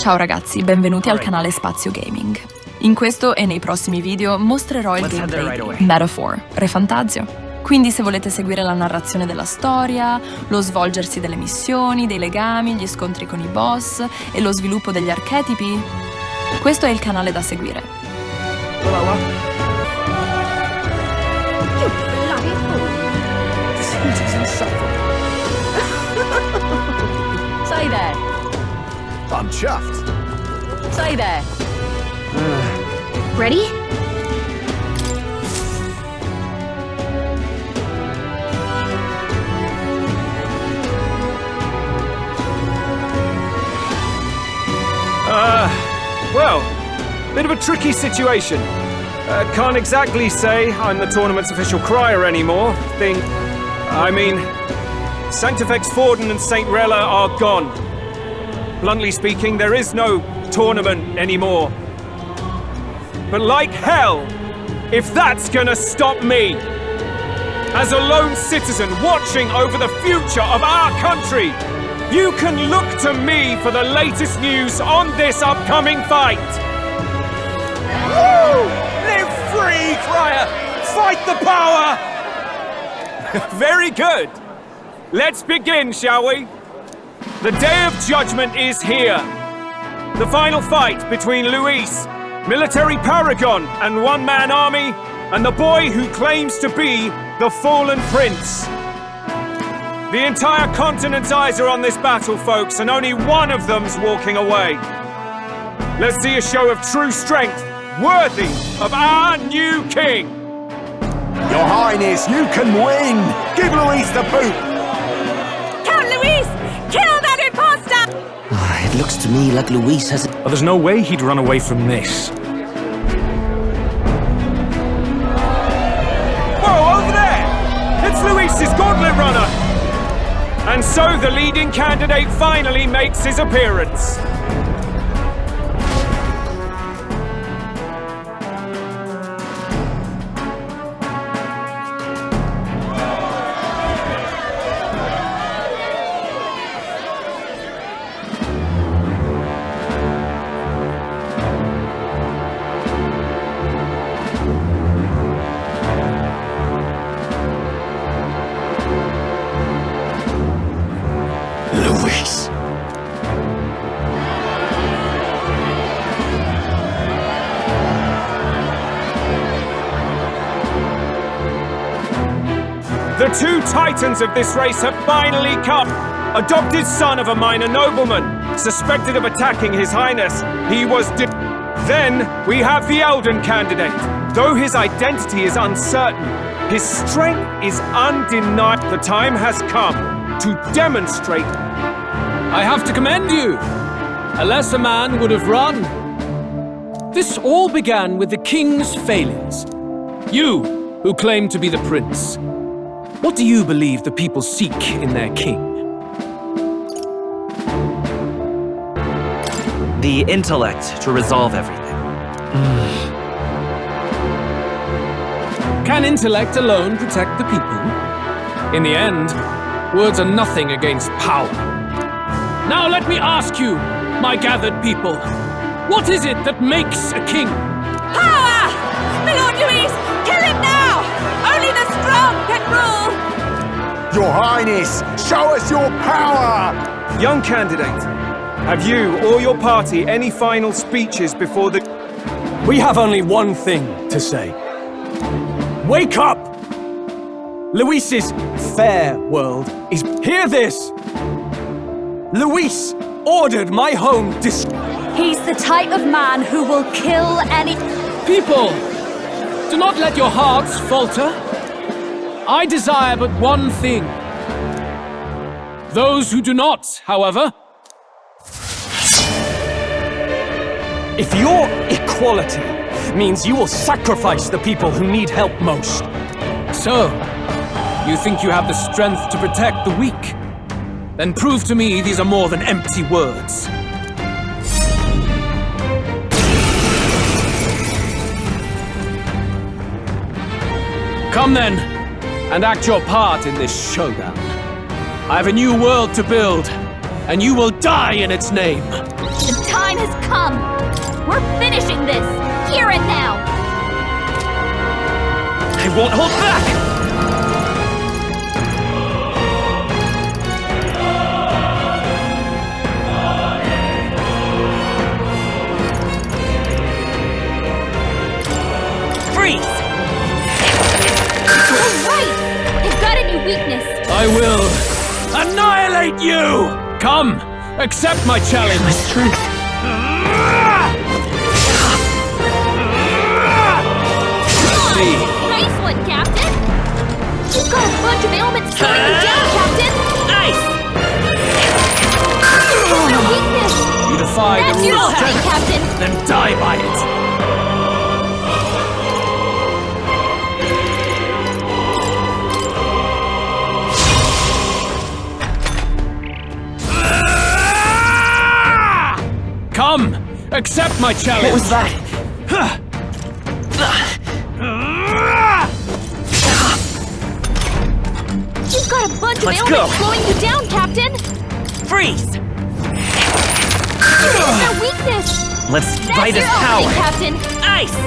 Ciao ragazzi, benvenuti al canale Spazio Gaming. In questo e nei prossimi video mostrerò il gameplay di Metaphore, ReFantazio. Quindi se volete seguire la narrazione della storia, lo svolgersi delle missioni, dei legami, gli scontri con i boss e lo sviluppo degli archetipi, questo è il canale da seguire. Say there. I'm chuffed. Say there. Ready? Well, bit of a tricky situation. Can't exactly say I'm the tournament's official crier anymore. Sanctifex Forden and St. Rella are gone. Bluntly speaking, there is no tournament anymore. But like hell, if that's gonna stop me, as a lone citizen watching over the future of our country, you can look to me for the latest news on this upcoming fight. Woo! Live free, crier! Fight the power! Very good. Let's begin, shall we? The Day of Judgment is here. The final fight between Luis, military paragon and one-man army, and the boy who claims to be the fallen prince. The entire continent's eyes are on this battle, folks, and only one of them's walking away. Let's see a show of true strength, worthy of our new king. Your Highness, you can win! Give Luis the boot! Count Luis! Kill that imposter! It looks to me like Luis has... Well, there's no way he'd run away from this. Whoa, over there! It's Luis's gauntlet runner! And so the leading candidate finally makes his appearance. Luis. The two titans of this race have finally come. Adopted son of a minor nobleman, suspected of attacking His Highness. He was Then we have the Elden candidate. Though his identity is uncertain, his strength is undeniable. The time has come to demonstrate. I have to commend you. A lesser man would have run. This all began with the king's failures. You, who claim to be the prince. What do you believe the people seek in their king? The intellect to resolve everything. Can intellect alone protect the people? In the end, words are nothing against power. Now let me ask you, my gathered people, what is it that makes a king? Power! My Lord Luis, kill him now! Only the strong can rule! Your Highness, show us your power! Young candidate, have you or your party any final speeches before the... We have only one thing to say. Wake up! Luis's fair world is... Hear this! Luis ordered my home He's the type of man who will kill any... People, do not let your hearts falter. I desire but one thing. Those who do not, however... If your equality means you will sacrifice the people who need help most. So, you think you have the strength to protect the weak? Then prove to me these are more than empty words. Come then, and act your part in this showdown. I have a new world to build, and you will die in its name. The time has come! We're finishing this! Here and now! I won't hold back! Freeze! Alright! I've got a new weakness! I will annihilate you! Come, accept my challenge. My strength. See. Nice one, Captain! You've got a bunch of ailments slowing you down, Captain! Nice! No weakness! You defy the That's your rules of opening, strength, Captain! then die by it. Come, accept my challenge. What was that? You've got a bunch of Let's ailments go. slowing you down, Captain! Freeze! No weakness! Let's That's fight his your opening, power! Captain! Ice!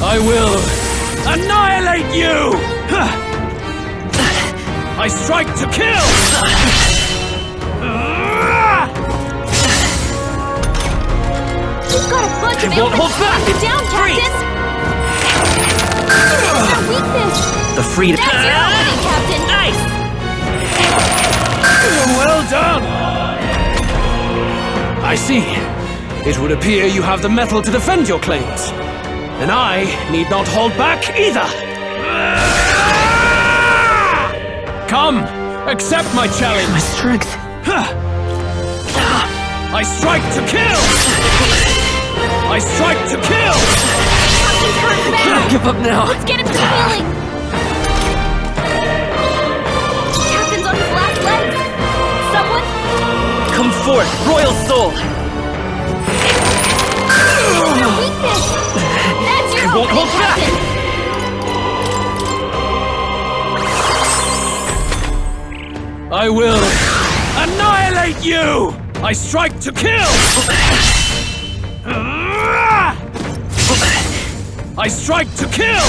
I will annihilate you! I strike to kill! You've got a bunch of It won't hold ailments back. slowing you down, Freeze. Captain! No weakness! The freedom. That's your opening, Captain! Ice! Well done! I see. It would appear you have the mettle to defend your claims. And I need not hold back either. Come, accept my challenge. My strength. I strike to kill! I strike to kill! Captain's hurt bad! Give up now. Let's get him some healing! Captain's on his last legs! Someone? Come forth, royal soul! No weakness! That's your I won't opening, hold back. Captain! I will annihilate you! I strike to kill! I strike to kill!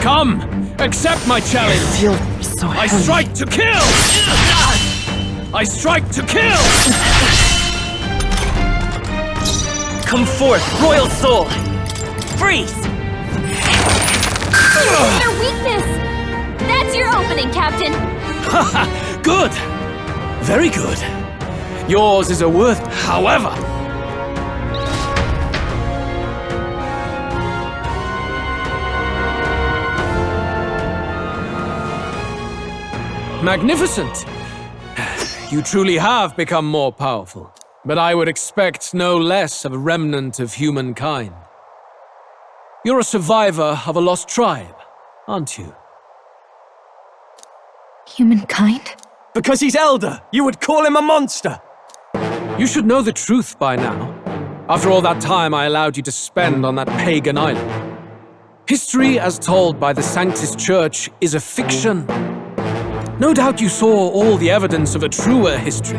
Come, accept my challenge! I feel so I heavy. strike to kill! I strike to kill! Come forth, royal soul! Freeze! Their weakness! That's your opening, Captain! Good! Very good. Yours is a worth, however. Magnificent! You truly have become more powerful, but I would expect no less of a remnant of humankind. You're a survivor of a lost tribe, aren't you? Humankind? Because he's elder, you would call him a monster! You should know the truth by now. After all that time I allowed you to spend on that pagan island. History as told by the Sanctus Church is a fiction. No doubt you saw all the evidence of a truer history,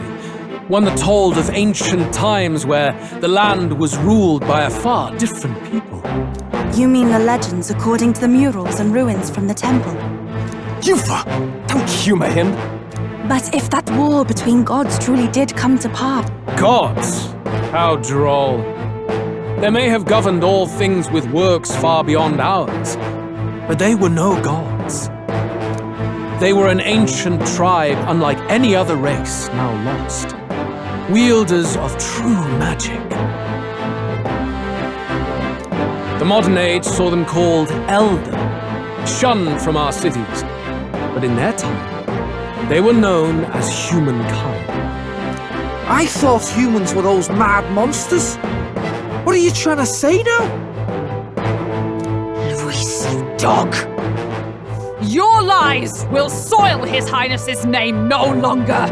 one that told of ancient times where the land was ruled by a far different people. You mean the legends according to the murals and ruins from the temple? Yufa! Don't humor him! But if that war between gods truly did come to pass... Gods? How droll. They may have governed all things with works far beyond ours, but they were no gods. They were an ancient tribe unlike any other race now lost. Wielders of true magic. The modern age saw them called elder, shunned from our cities. But in their time, they were known as humankind. I thought humans were those mad monsters. What are you trying to say now? Luis, you dog. Your lies will soil His Highness's name no longer!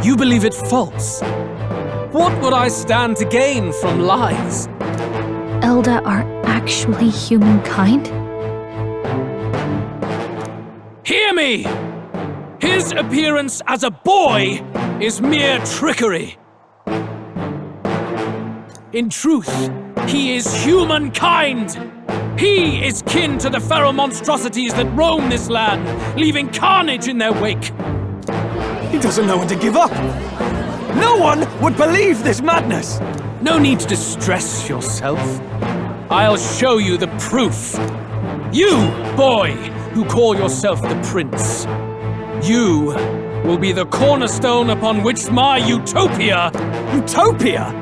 You believe it false? What would I stand to gain from lies? Elder are actually humankind? Hear me! His appearance as a boy is mere trickery. In truth, he is humankind. He is kin to the feral monstrosities that roam this land, leaving carnage in their wake. He doesn't know when to give up. No one would believe this madness. No need to distress yourself. I'll show you the proof. You, boy, who call yourself the Prince. You will be the cornerstone upon which my utopia... Utopia?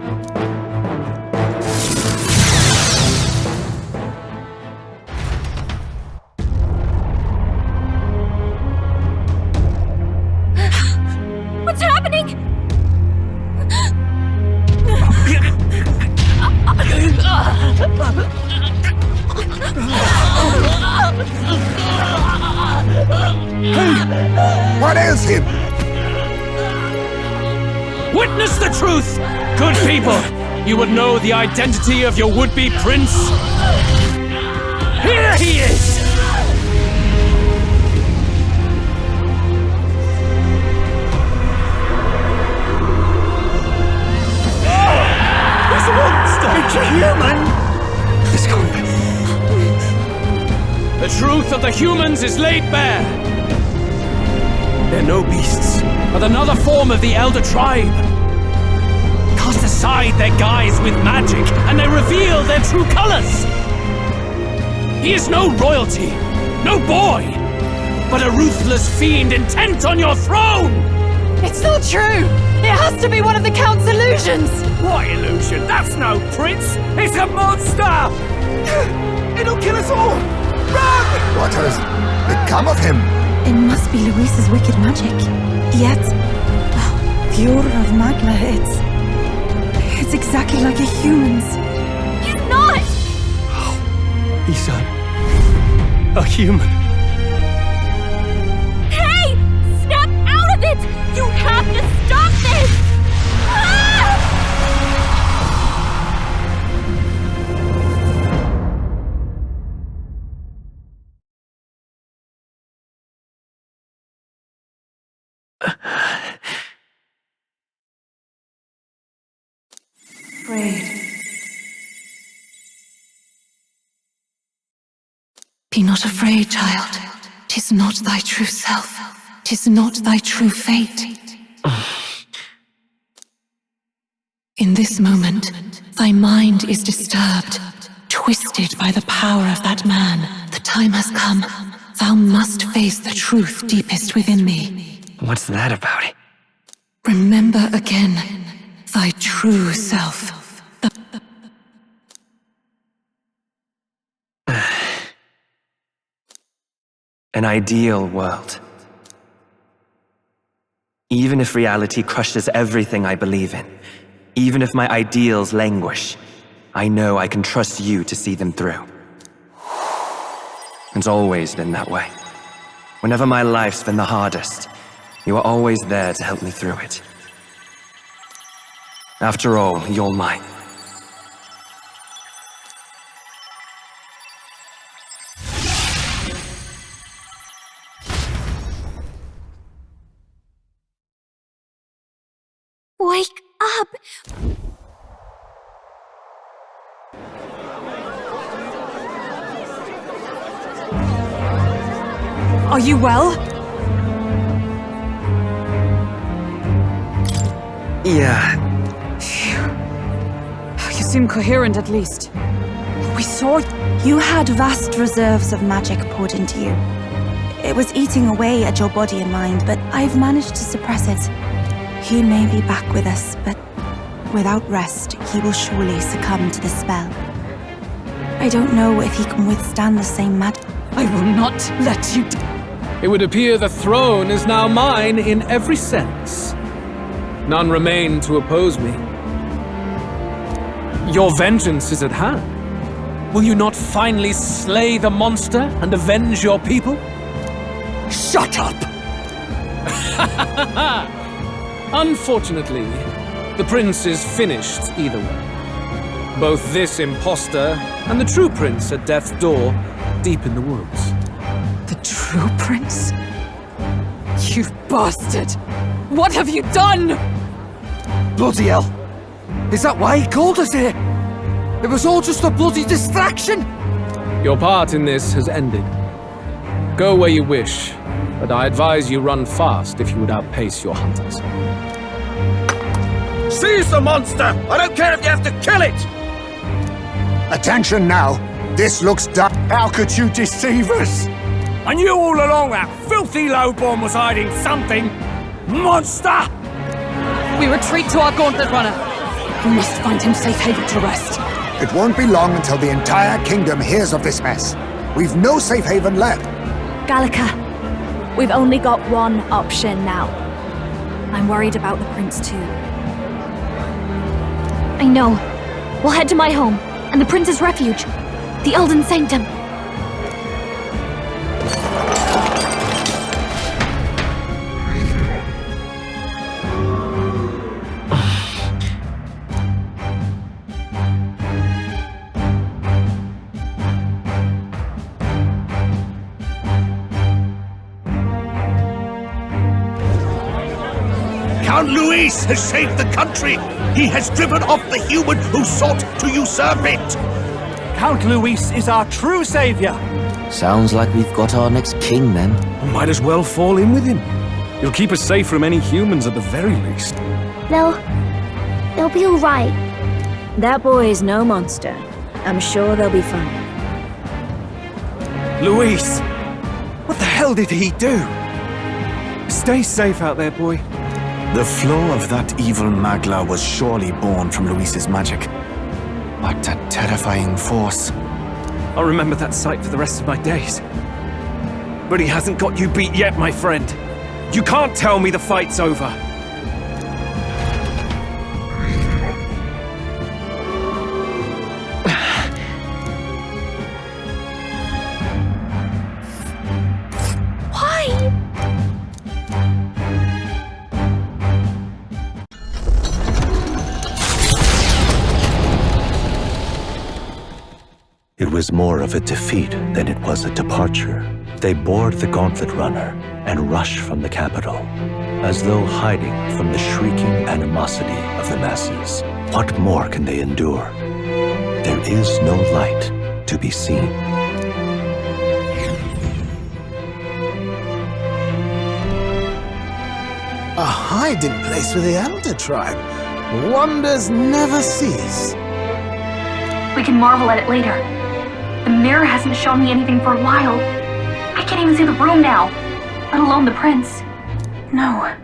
What's happening? What is him? Witness the truth! Good people, you would know the identity of your would-be prince. Here he is! It's a monster! It's a human! This can't be. The truth of the humans is laid bare. They're no beasts, But another form of the Elder Tribe. Cast aside their guise with magic, and they reveal their true colors. He is no royalty, no boy, but a ruthless fiend intent on your throne! It's not true! It has to be one of the Count's illusions! What illusion? That's no prince! It's a monster! It'll kill us all! Run! What has become of him? It must be Luis's wicked magic. Yet, the aura of Magla, it's exactly like a human's. He's not! He's a human. Hey! Snap out of it! You have to stop this! Ah! Afraid. Be not afraid, child. 'Tis not thy true self. 'Tis not thy true fate. In this moment, thy mind is disturbed, twisted by the power of that man. The time has come. Thou must face the truth deepest within thee. What's that about? Remember again thy true self. An ideal world. Even if reality crushes everything I believe in, even if my ideals languish, I know I can trust you to see them through. It's always been that way. Whenever my life's been the hardest, you are always there to help me through it. After all, you're mine. Wake up! Are you well? Yeah. You seem coherent at least. We saw You had vast reserves of magic poured into you. It was eating away at your body and mind, but I've managed to suppress it. He may be back with us, but without rest, he will surely succumb to the spell. I don't know if he can withstand the same magic. I will not let you It would appear the throne is now mine in every sense. None remain to oppose me. Your vengeance is at hand. Will you not finally slay the monster and avenge your people? Shut up! Unfortunately, the prince is finished either way. Both this impostor and the true prince at death's door, deep in the woods. The true prince? You bastard! What have you done? Bloody hell! Is that why he called us here? It was all just a bloody distraction! Your part in this has ended. Go where you wish, but I advise you run fast if you would outpace your hunters. Seize the monster! I don't care if you have to kill it! Attention now. This looks dark. How could you deceive us? I knew all along that filthy lowborn was hiding something. Monster! We retreat to our gauntlet runner. We must find him safe haven to rest. It won't be long until the entire kingdom hears of this mess. We've no safe haven left. Gallica, we've only got one option now. I'm worried about the prince too. I know. We'll head to my home, and the prince's refuge, the Elden Sanctum. Count Luis has saved the country! He has driven off the human who sought to usurp it! Count Luis is our true savior. Sounds like we've got our next king, then. Might as well fall in with him. He'll keep us safe from any humans at the very least. They'll be all right. That boy is no monster. I'm sure they'll be fine. Luis! What the hell did he do? Stay safe out there, boy. The flow of that evil Magla was surely born from Luis's magic. What a terrifying force. I'll remember that sight for the rest of my days. But he hasn't got you beat yet, my friend. You can't tell me the fight's over. It was more of a defeat than it was a departure. They board the gauntlet runner and rush from the capital, as though hiding from the shrieking animosity of the masses. What more can they endure? There is no light to be seen. A hiding place for the Elder Tribe. Wonders never cease. We can marvel at it later. The mirror hasn't shown me anything for a while. I can't even see the room now, let alone the prince. No.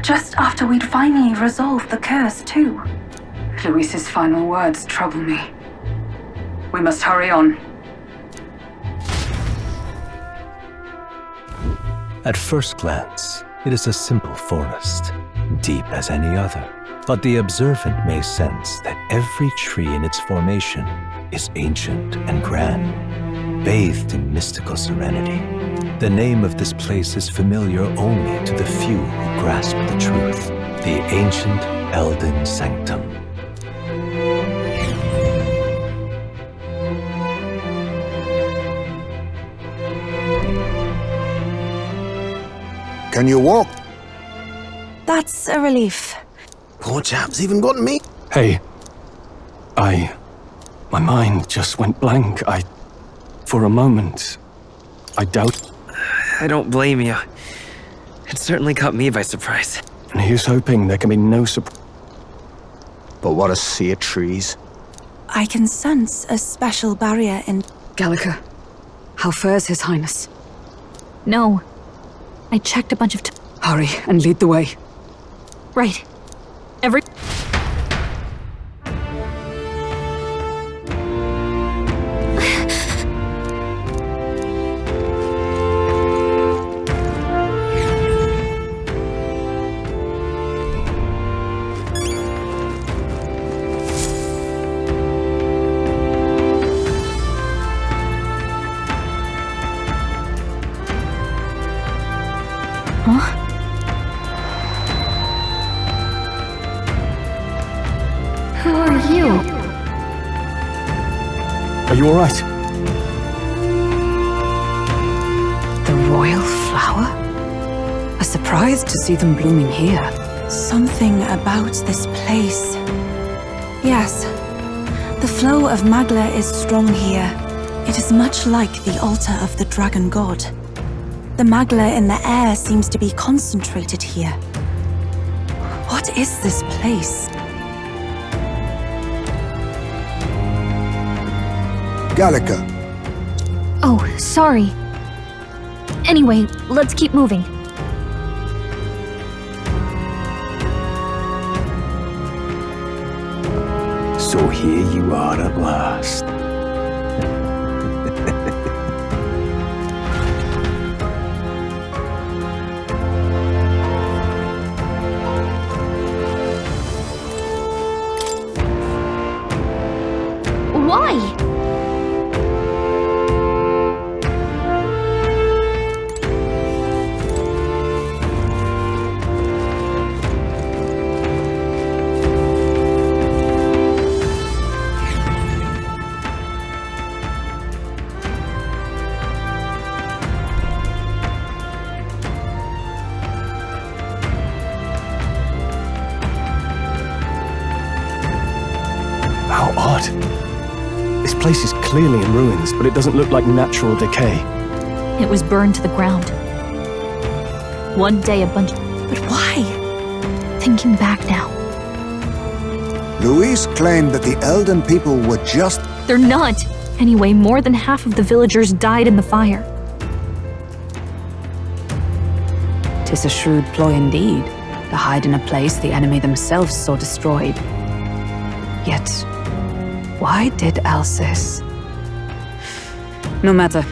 Just after we'd finally resolved the curse, too. Luis's final words trouble me. We must hurry on. At first glance, it is a simple forest, deep as any other. But the observant may sense that every tree in its formation is ancient and grand, bathed in mystical serenity. The name of this place is familiar only to the few who grasp the truth, the ancient Elden Sanctum. Can you walk? That's a relief. Poor chap's even got me. Hey. My mind just went blank. For a moment, I doubt... I don't blame you. It certainly caught me by surprise. And here's hoping there can be no surprise. But what a sea of trees. I can sense a special barrier in... Gallica, how fares His Highness? No. I checked a bunch of... Hurry and lead the way. Right. Huh? Who are you? Are you alright? The royal flower? A surprise to see them blooming here. Something about this place. Yes, the flow of magla is strong here. It is much like the altar of the dragon god. The magla in the air seems to be concentrated here. What is this place? Gallica. Oh, sorry. Anyway, let's keep moving. So here you are at last. Why? How odd. This place is clearly in ruins, but it doesn't look like natural decay. It was burned to the ground. One day a bunch... But why? Thinking back now. Luis claimed that the Elden people were just... They're not! Anyway, more than half of the villagers died in the fire. 'Tis a shrewd ploy indeed, to hide in a place the enemy themselves saw destroyed. Yet, why did Alcis? No matter.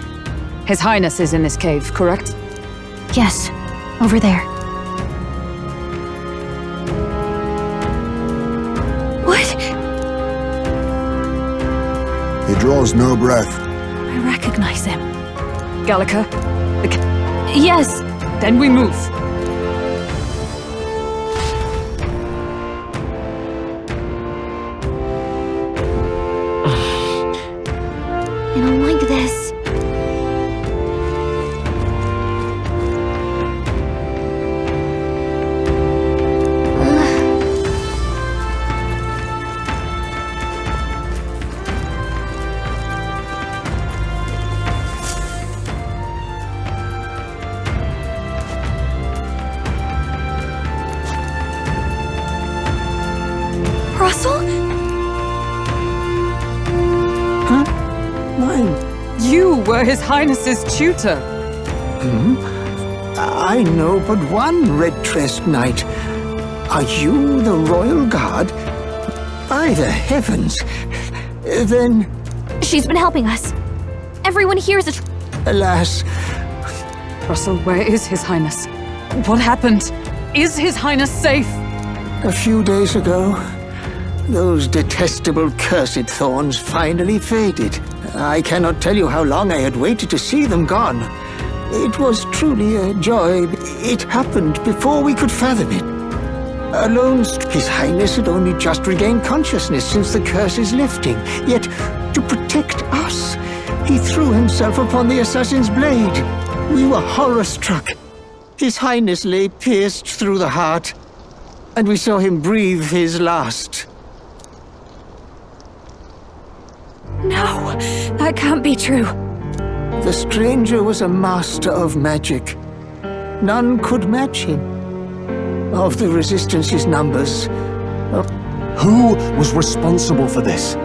His Highness is in this cave, correct? Yes, over there. What? He draws no breath. I recognize him. Gallica? Yes! Then we move. I don't like this. Russell? Huh? Mine? You were His Highness's tutor. I know but one red-dressed knight. Are you the royal guard? By the heavens! Then... She's been helping us. Everyone here is Alas... Russell, where is His Highness? What happened? Is His Highness safe? A few days ago, those detestable cursed thorns finally faded. I cannot tell you how long I had waited to see them gone. It was truly a joy. It happened before we could fathom it. Alone, His Highness had only just regained consciousness since the curse's lifting. Yet, to protect us, he threw himself upon the assassin's blade. We were horror-struck. His Highness lay pierced through the heart, and we saw him breathe his last. No, that can't be true. The stranger was a master of magic. None could match him. Of the Resistance's numbers... Who was responsible for this?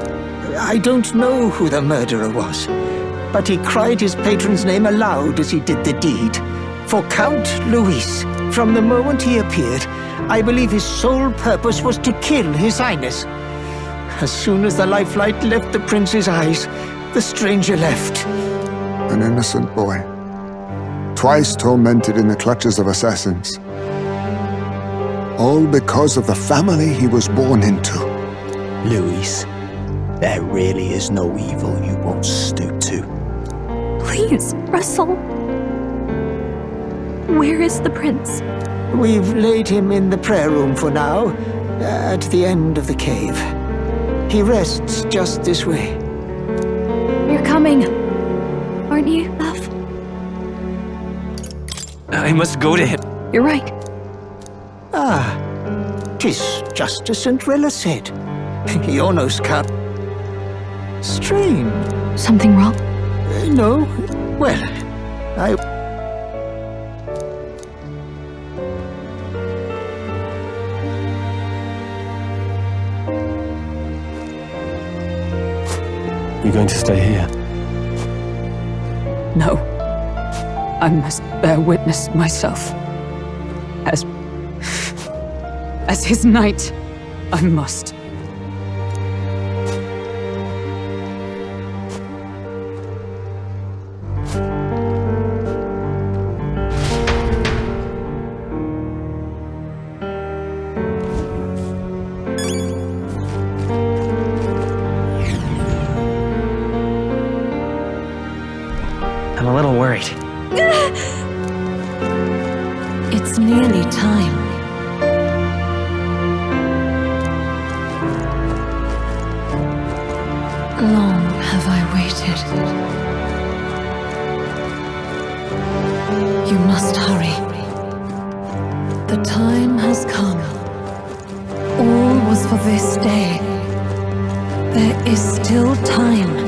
I don't know who the murderer was, but he cried his patron's name aloud as he did the deed. For Count Luis, from the moment he appeared, I believe his sole purpose was to kill His Highness. As soon as the lifelight left the prince's eyes, the stranger left. An innocent boy. Twice tormented in the clutches of assassins. All because of the family he was born into. Luis, there really is no evil you won't stoop to. Please, Russell. Where is the prince? We've laid him in the prayer room for now, at the end of the cave. He rests just this way. You're coming, aren't you, love? I must go to him. You're right. Ah, 'tis just as St. Rilla said. You're no scout. Strange. Something wrong? No. Well, You're going to stay here? No. I must bear witness myself. As his knight, I must. I'm a little worried. It's nearly time. Long have I waited. You must hurry. The time has come. All was for this day. There is still time.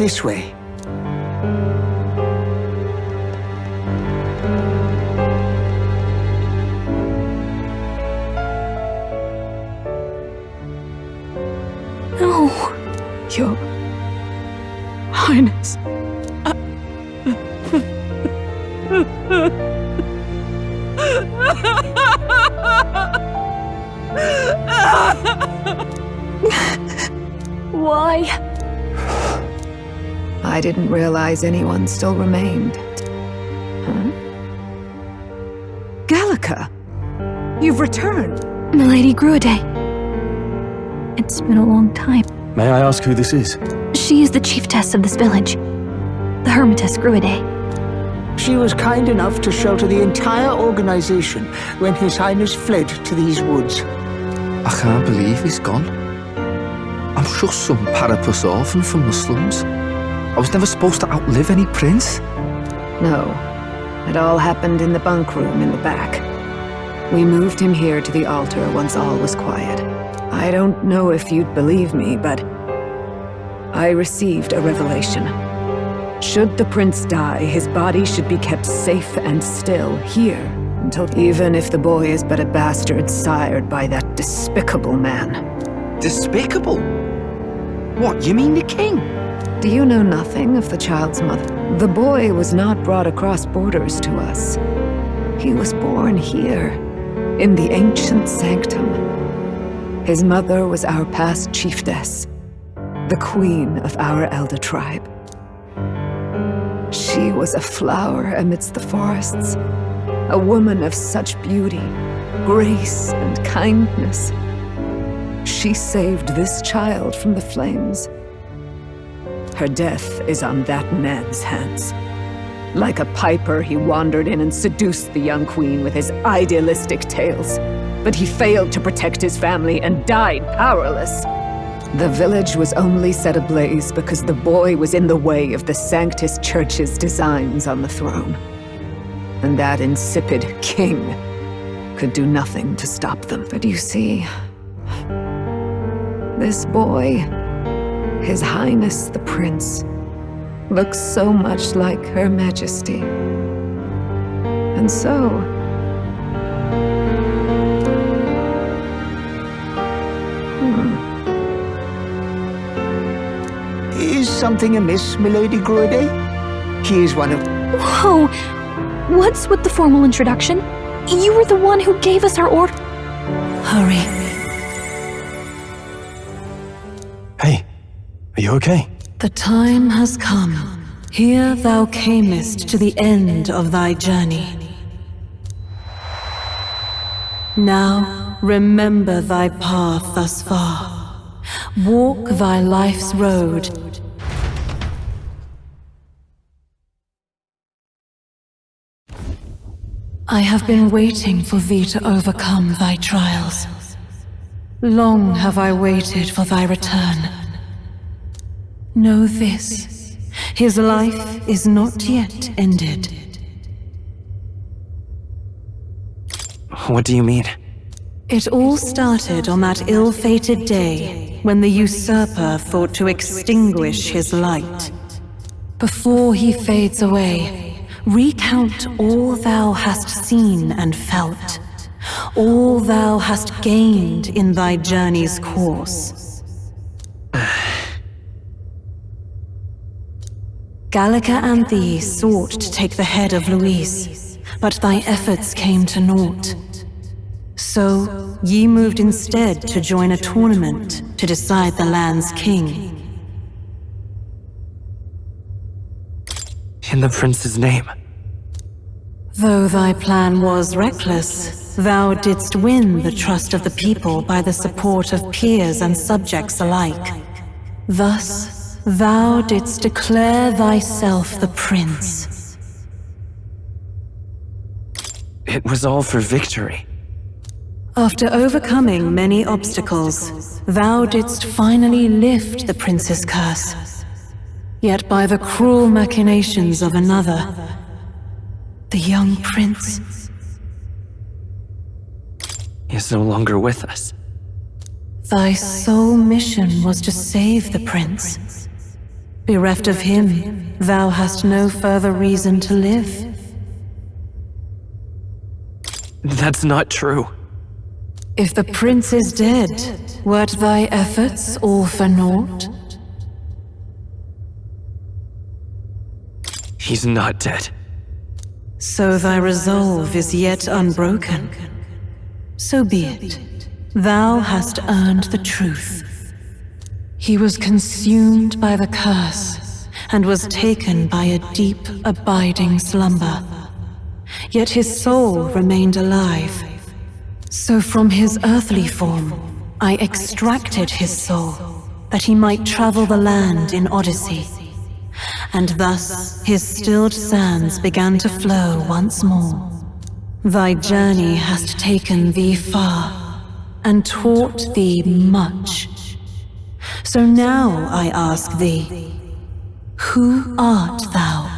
this way. No, Your Highness. Why? I didn't realize anyone still remained. Huh? Gallica! You've returned! Milady Gruide. It's been a long time. May I ask who this is? She is the chiefess of this village. The Hermitess Gruide. She was kind enough to shelter the entire organization when His Highness fled to these woods. I can't believe he's gone. I'm just some parapus orphan from the slums. I was never supposed to outlive any prince. No. It all happened in the bunk room in the back. We moved him here to the altar once all was quiet. I don't know if you'd believe me, but I received a revelation. Should the prince die, his body should be kept safe and still here until, even if the boy is but a bastard sired by that despicable man. Despicable? What, you mean the king? Do you know nothing of the child's mother? The boy was not brought across borders to us. He was born here, in the ancient sanctum. His mother was our past chiefess, the queen of our elder tribe. She was a flower amidst the forests, a woman of such beauty, grace, and kindness. She saved this child from the flames. Her death is on that man's hands. Like a piper, he wandered in and seduced the young queen with his idealistic tales. But he failed to protect his family and died powerless. The village was only set ablaze because the boy was in the way of the Sanctus Church's designs on the throne. And that insipid king could do nothing to stop them. But you see, this boy, His Highness the Prince, looks so much like Her Majesty. And so, Is something amiss, Milady Gruide? He is one of... Whoa! What's with the formal introduction? You were the one who gave us our order. Hurry. Hey, are you okay? The time has come. Here thou camest to the end of thy journey. Now remember thy path thus far. Walk thy life's road. I have been waiting for thee to overcome thy trials. Long have I waited for thy return. Know this, his life is not yet ended. What do you mean? It all started on that ill-fated day when the usurper thought to extinguish his light. Before he fades away, recount all thou hast seen and felt, all thou hast gained in thy journey's course. Gallica and thee sought to take the head of Luis, but thy efforts came to naught. So, ye moved instead to join a tournament to decide the land's king. In the prince's name. Though thy plan was reckless, thou didst win the trust of the people by the support of peers and subjects alike. Thus, thou didst declare thyself the prince. It was all for victory. After overcoming many obstacles, thou didst finally lift the prince's curse. Yet by the cruel machinations of another, the young prince is no longer with us. Thy sole mission was to save the prince. Bereft of him, thou hast no further reason to live. That's not true. If the prince is dead, wert thy efforts all for naught? He's not dead. So thy resolve is yet unbroken. So be it. Thou hast earned the truth. He was consumed by the curse, and was taken by a deep, abiding slumber. Yet his soul remained alive. So from his earthly form, I extracted his soul, that he might travel the land in Odyssey. And thus his stilled sands began to flow once more. Thy journey hast taken thee far, and taught thee much. So now I ask thee, who art thou?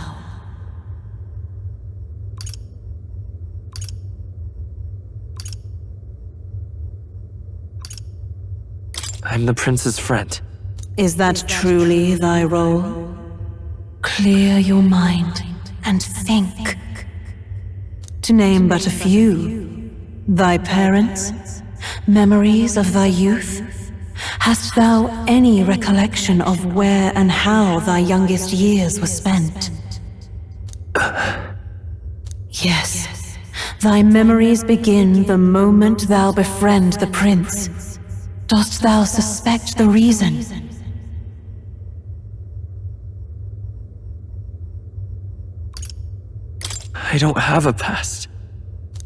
I'm the prince's friend. Is that truly thy role? Clear your mind and think. To name but a few, thy parents, memories of thy youth? Hast thou any recollection of where and how thy youngest years were spent? Yes, thy memories begin the moment thou befriend the prince. Dost thou suspect the reason? I don't have a past.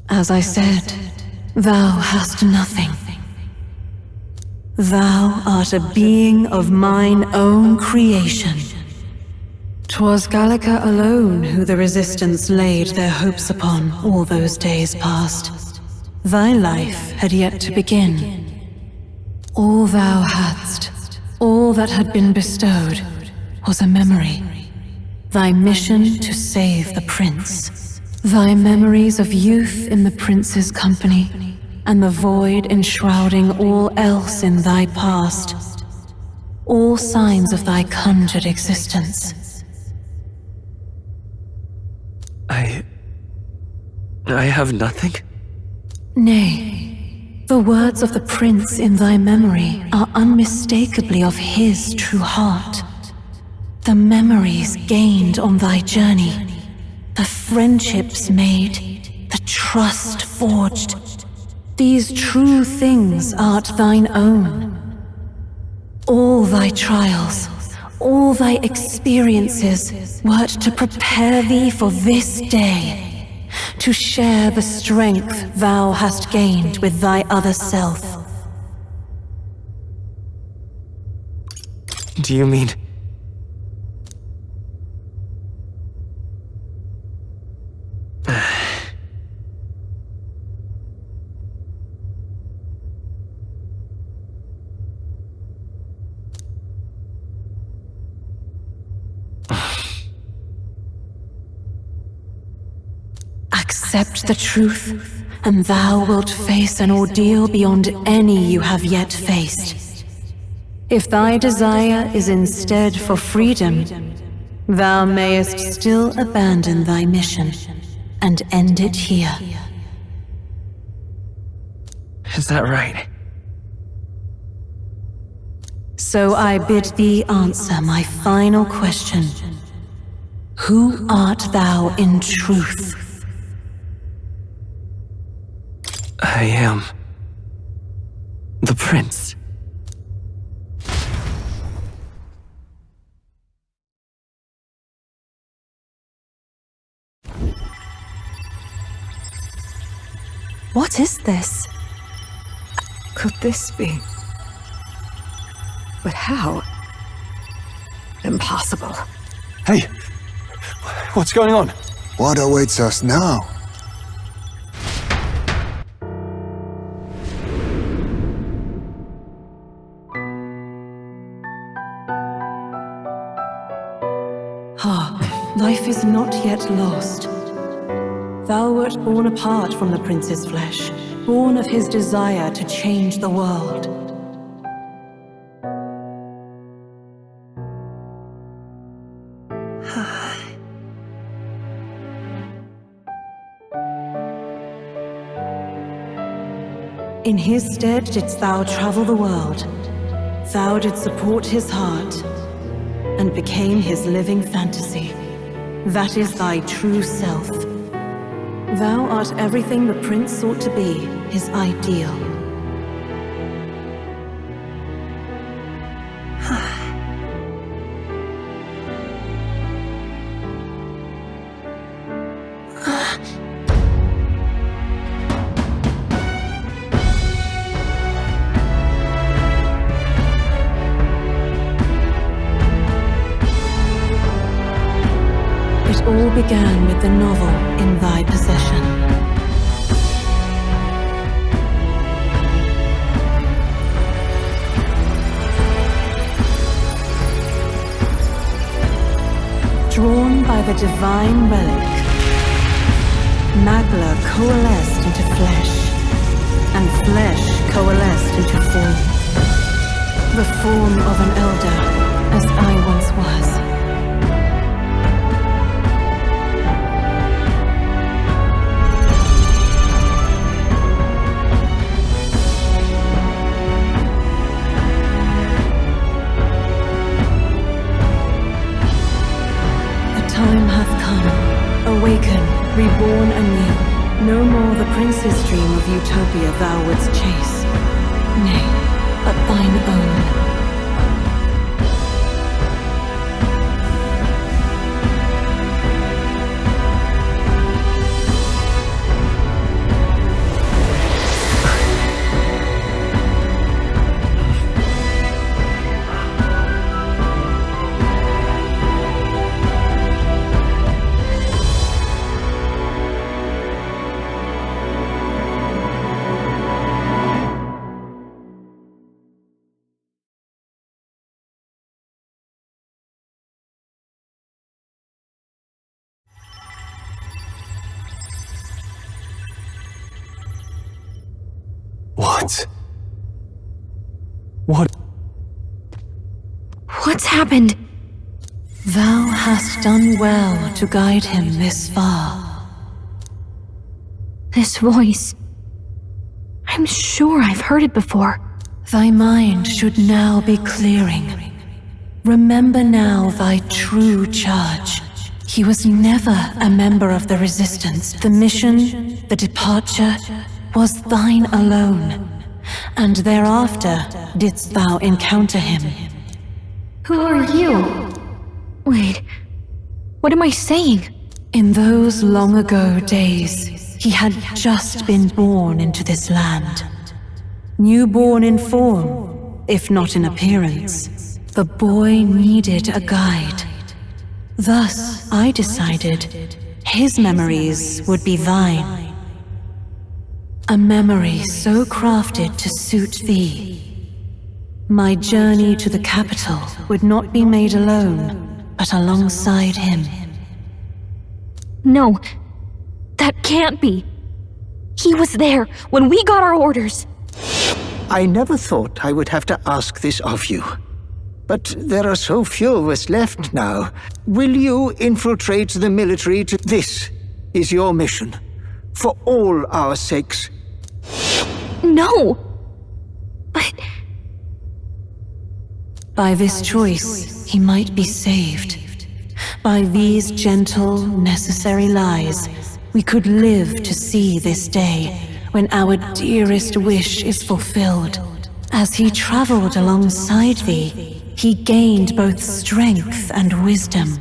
As I said, thou hast nothing. Thou art a being of mine own creation. 'Twas Gallica alone who the Resistance laid their hopes upon all those days past. Thy life had yet to begin. All thou hadst, all that had been bestowed, was a memory. Thy mission to save the prince. Thy memories of youth in the prince's company, and the void enshrouding all else in thy past. All signs of thy conjured existence. I have nothing? Nay, the words of the prince in thy memory are unmistakably of his true heart. The memories gained on thy journey, the friendships made, the trust forged. These true things art thine own. All thy trials, all thy experiences wert to prepare thee for this day, to share the strength thou hast gained with thy other self. Do you mean... Accept the truth, and thou wilt face an ordeal beyond any you have yet faced. If thy desire is instead for freedom, thou mayest still abandon thy mission and end it here. Is that right? So I bid thee answer my final question. Who art thou in truth? I am... the prince. What is this? Could this be? But how? Impossible. Hey! What's going on? What awaits us now? Hark, life is not yet lost. Thou wert born apart from the prince's flesh, born of his desire to change the world. In his stead didst thou travel the world. Thou didst support his heart, and became his living fantasy. That is thy true self. Thou art everything the prince sought to be, his ideal. It all began with the novel in thy possession. Drawn by the divine relic, Magla coalesced into flesh, and flesh coalesced into form. The form of an elder, as I once was. Time hath come, awaken, reborn anew. No more the prince's dream of utopia thou wouldst chase. Nay, but thine own. What? What's happened? Thou hast done well to guide him this far. This voice. I'm sure I've heard it before. Thy mind should now be clearing. Remember now thy true charge. He was never a member of the Resistance. The mission, the departure, was thine alone. And thereafter didst thou encounter him. Who are you? Wait, what am I saying? In those long ago days, he had just been born into this land. Newborn in form, if not in appearance, the boy needed a guide. Thus, I decided his memories would be thine. A memory so crafted to suit thee. My journey to the capital would not be made alone, but alongside him. No, that can't be. He was there when we got our orders. I never thought I would have to ask this of you. But there are so few of us left now. Will you infiltrate the military to... This is your mission. For all our sakes. No! But... By this choice, he might be saved. By these gentle, necessary lies, we could live to see this day when our dearest wish is fulfilled. As he traveled alongside thee, he gained both strength and wisdom.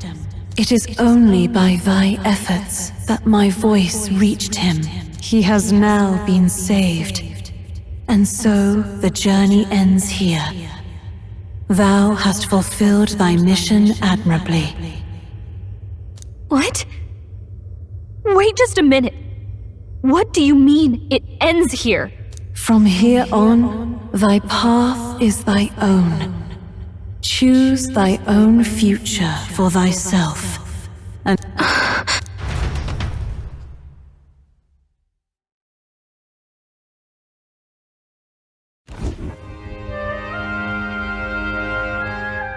It is only by thy efforts that my voice reached him. He has now been saved. And so the journey ends here. Thou hast fulfilled thy mission admirably. What? Wait just a minute. What do you mean it ends here? From here on, thy path is thy own. Choose thy own future for thyself. And...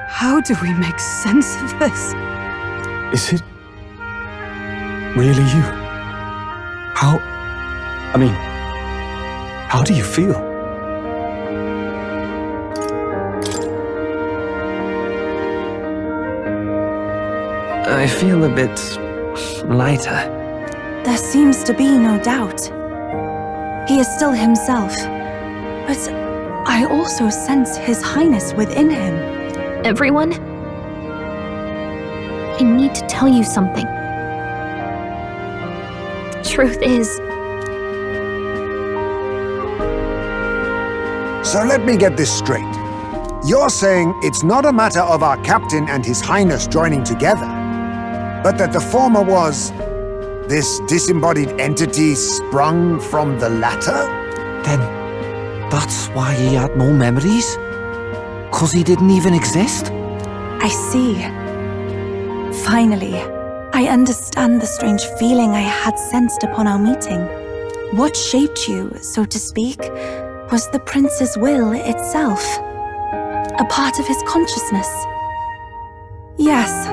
How do we make sense of this? Is it really you? How do you feel? I feel a bit lighter. There seems to be no doubt. He is still himself, but I also sense His Highness within him. Everyone? I need to tell you something. Truth is... So let me get this straight. You're saying it's not a matter of our captain and His Highness joining together, but that the former was this disembodied entity sprung from the latter? Then that's why he had no memories? 'Cause he didn't even exist? I see. Finally, I understand the strange feeling I had sensed upon our meeting. What shaped you, so to speak, was the prince's will itself. A part of his consciousness. Yes,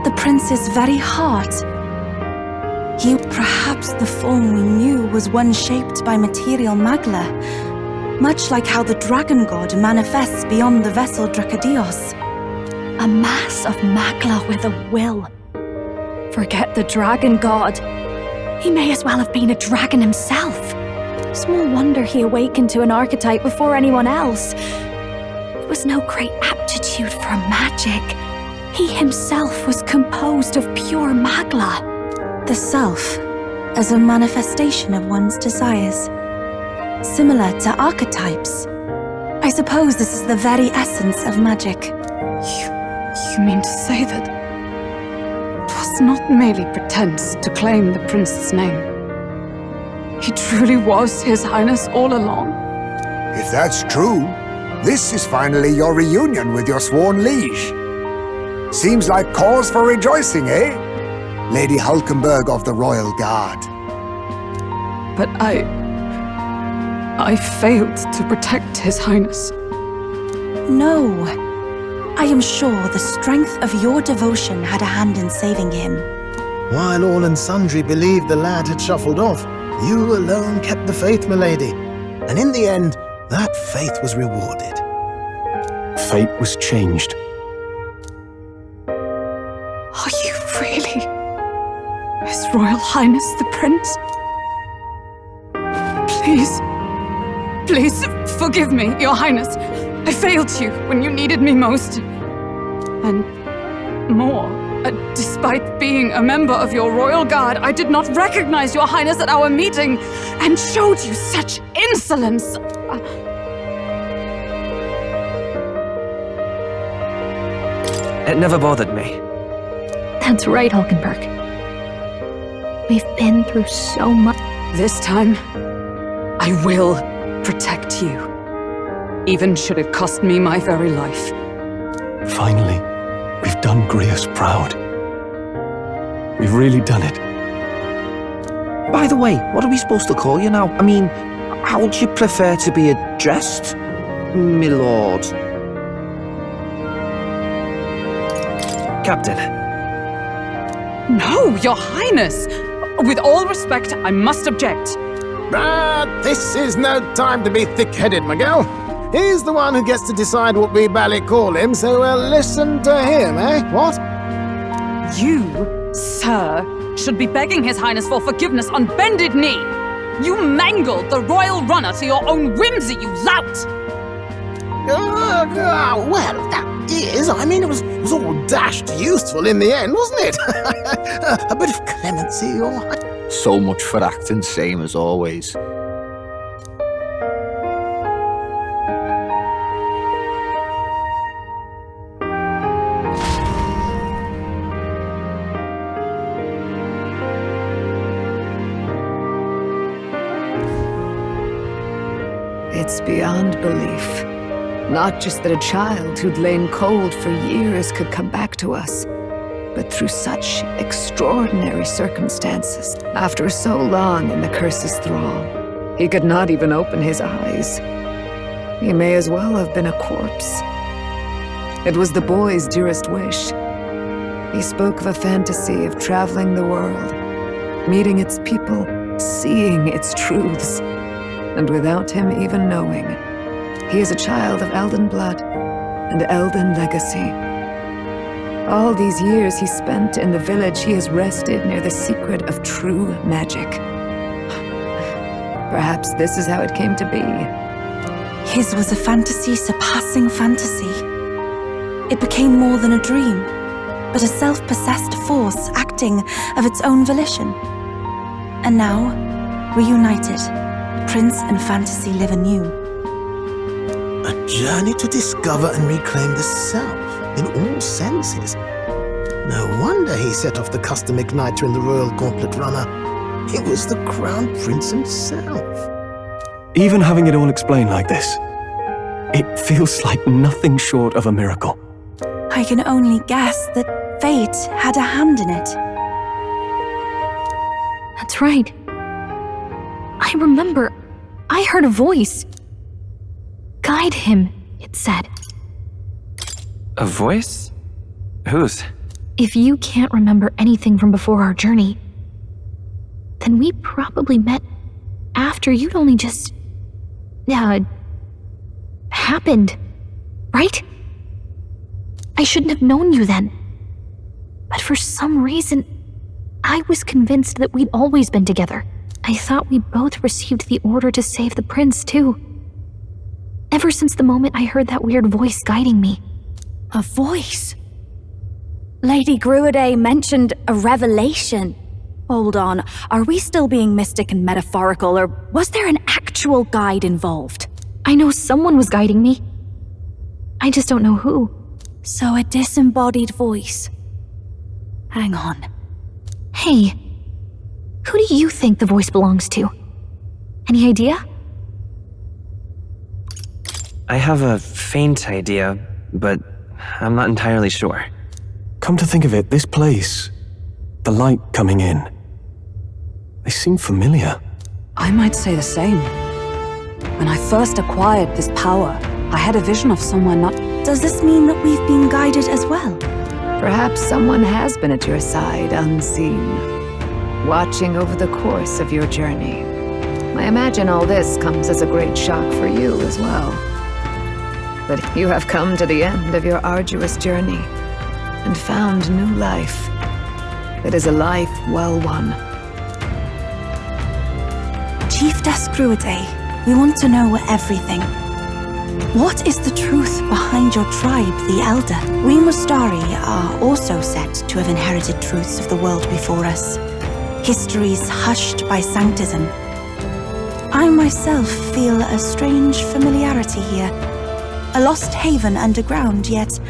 the prince's very heart. He, perhaps the form we knew was one shaped by material magla, much like how the dragon god manifests beyond the vessel Drakadios. A mass of magla with a will. Forget the dragon god. He may as well have been a dragon himself. Small wonder he awakened to an archetype before anyone else. It was no great aptitude for magic. He himself was composed of pure magla. The self, as a manifestation of one's desires. Similar to archetypes. I suppose this is the very essence of magic. You mean to say that it was not merely pretense to claim the prince's name? He truly was His Highness all along? If that's true, this is finally your reunion with your sworn liege. Seems like cause for rejoicing, eh? Lady Hulkenberg of the Royal Guard. But I failed to protect His Highness. No. I am sure the strength of your devotion had a hand in saving him. While all and sundry believed the lad had shuffled off, you alone kept the faith, milady. And in the end, that faith was rewarded. Fate was changed. Are you really His Royal Highness the Prince? Please forgive me, Your Highness. I failed you when you needed me most. And more Despite being a member of your royal guard, I did not recognize your highness at our meeting and showed you such insolence. It never bothered me. That's right, Hulkenberg. We've been through so much. This time, I will protect you, even should it cost me my very life. Finally, we've done Grius proud. We've really done it. By the way, what are we supposed to call you now? I mean, how would you prefer to be addressed, my lord? Captain. No, your highness! With all respect, I must object. But this is no time to be thick-headed, Miguel. He's the one who gets to decide what we bally call him, so we'll listen to him, eh? What? You, sir, should be begging His Highness for forgiveness on bended knee. You mangled the royal runner to your own whimsy, you lout! Well, that is, I mean, it was all dashed useful in the end, wasn't it? A bit of clemency, your highness. So much for acting same as always. It's beyond belief. Not just that a child who'd lain cold for years could come back to us, but through such extraordinary circumstances. After so long in the curse's thrall, he could not even open his eyes. He may as well have been a corpse. It was the boy's dearest wish. He spoke of a fantasy of traveling the world, meeting its people, seeing its truths, and without him even knowing, he is a child of Elden blood and Elden legacy. All these years he spent in the village, he has rested near the secret of true magic. Perhaps this is how it came to be. His was a fantasy surpassing fantasy. It became more than a dream, but a self-possessed force acting of its own volition. And now, reunited, Prince and fantasy live anew. A journey to discover and reclaim the self, in all senses. No wonder he set off the custom igniter in the royal gauntlet runner. It was the crown prince himself. Even having it all explained like this, it feels like nothing short of a miracle. I can only guess that fate had a hand in it. That's right. I remember, I heard a voice. Guide him, it said. A voice? Whose? If you can't remember anything from before our journey, then we probably met after you'd only just... happened, right? I shouldn't have known you then. But for some reason, I was convinced that we'd always been together. I thought we both received the order to save the prince, too. Ever since the moment I heard that weird voice guiding me. A voice? Lady Gruade mentioned a revelation. Hold on, are we still being mystic and metaphorical, or was there an actual guide involved? I know someone was guiding me. I just don't know who. So a disembodied voice. Hang on. Hey, who do you think the voice belongs to? Any idea? I have a faint idea, but I'm not entirely sure. Come to think of it, this place, the light coming in, they seem familiar. I might say the same. When I first acquired this power, I had a vision of someone not... Does this mean that we've been guided as well? Perhaps someone has been at your side unseen, watching over the course of your journey. I imagine all this comes as a great shock for you as well. But you have come to the end of your arduous journey and found new life. It is a life well won. Chief Gruade, we want to know everything. What is the truth behind your tribe, the Elder? We Mustari are also said to have inherited truths of the world before us. Histories hushed by sanctism. I myself feel a strange familiarity here. A lost haven underground, yet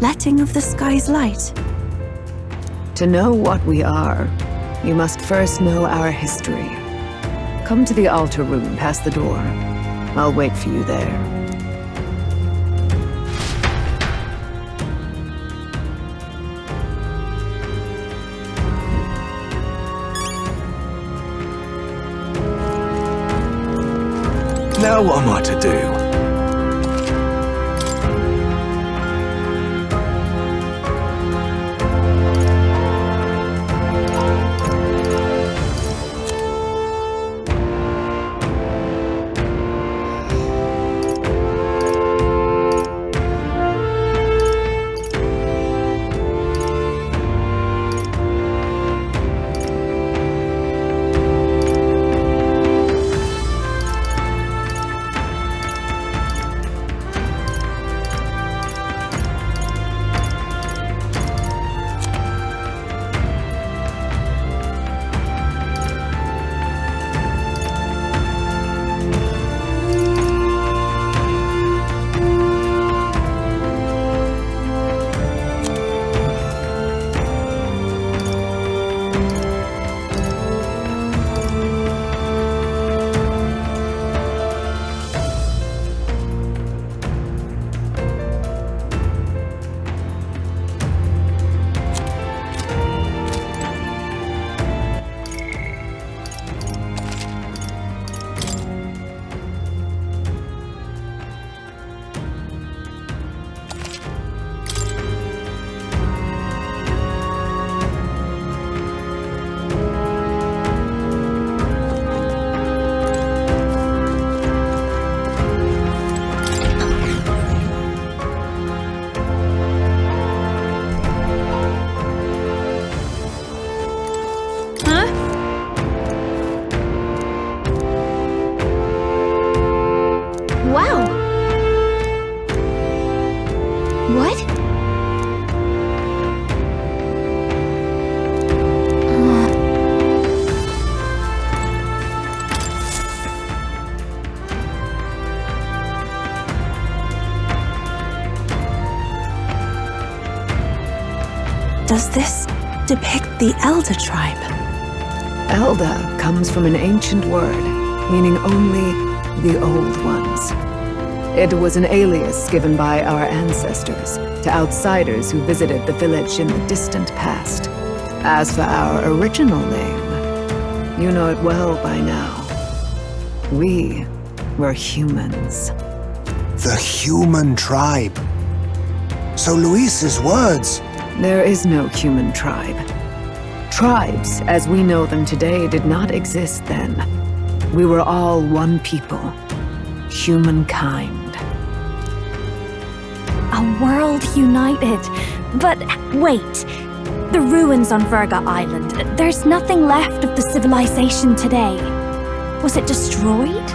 letting of the sky's light. To know what we are, you must first know our history. Come to the altar room past the door. I'll wait for you there. Now what am I to do? Does this depict the Elder tribe? Elder comes from an ancient word, meaning only the old ones. It was an alias given by our ancestors to outsiders who visited the village in the distant past. As for our original name, you know it well by now. We were humans. The human tribe. So Luis's words... There is no human tribe. Tribes, as we know them today, did not exist then. We were all one people. Humankind. A world united. But wait. The ruins on Virga Island. There's nothing left of the civilization today. Was it destroyed?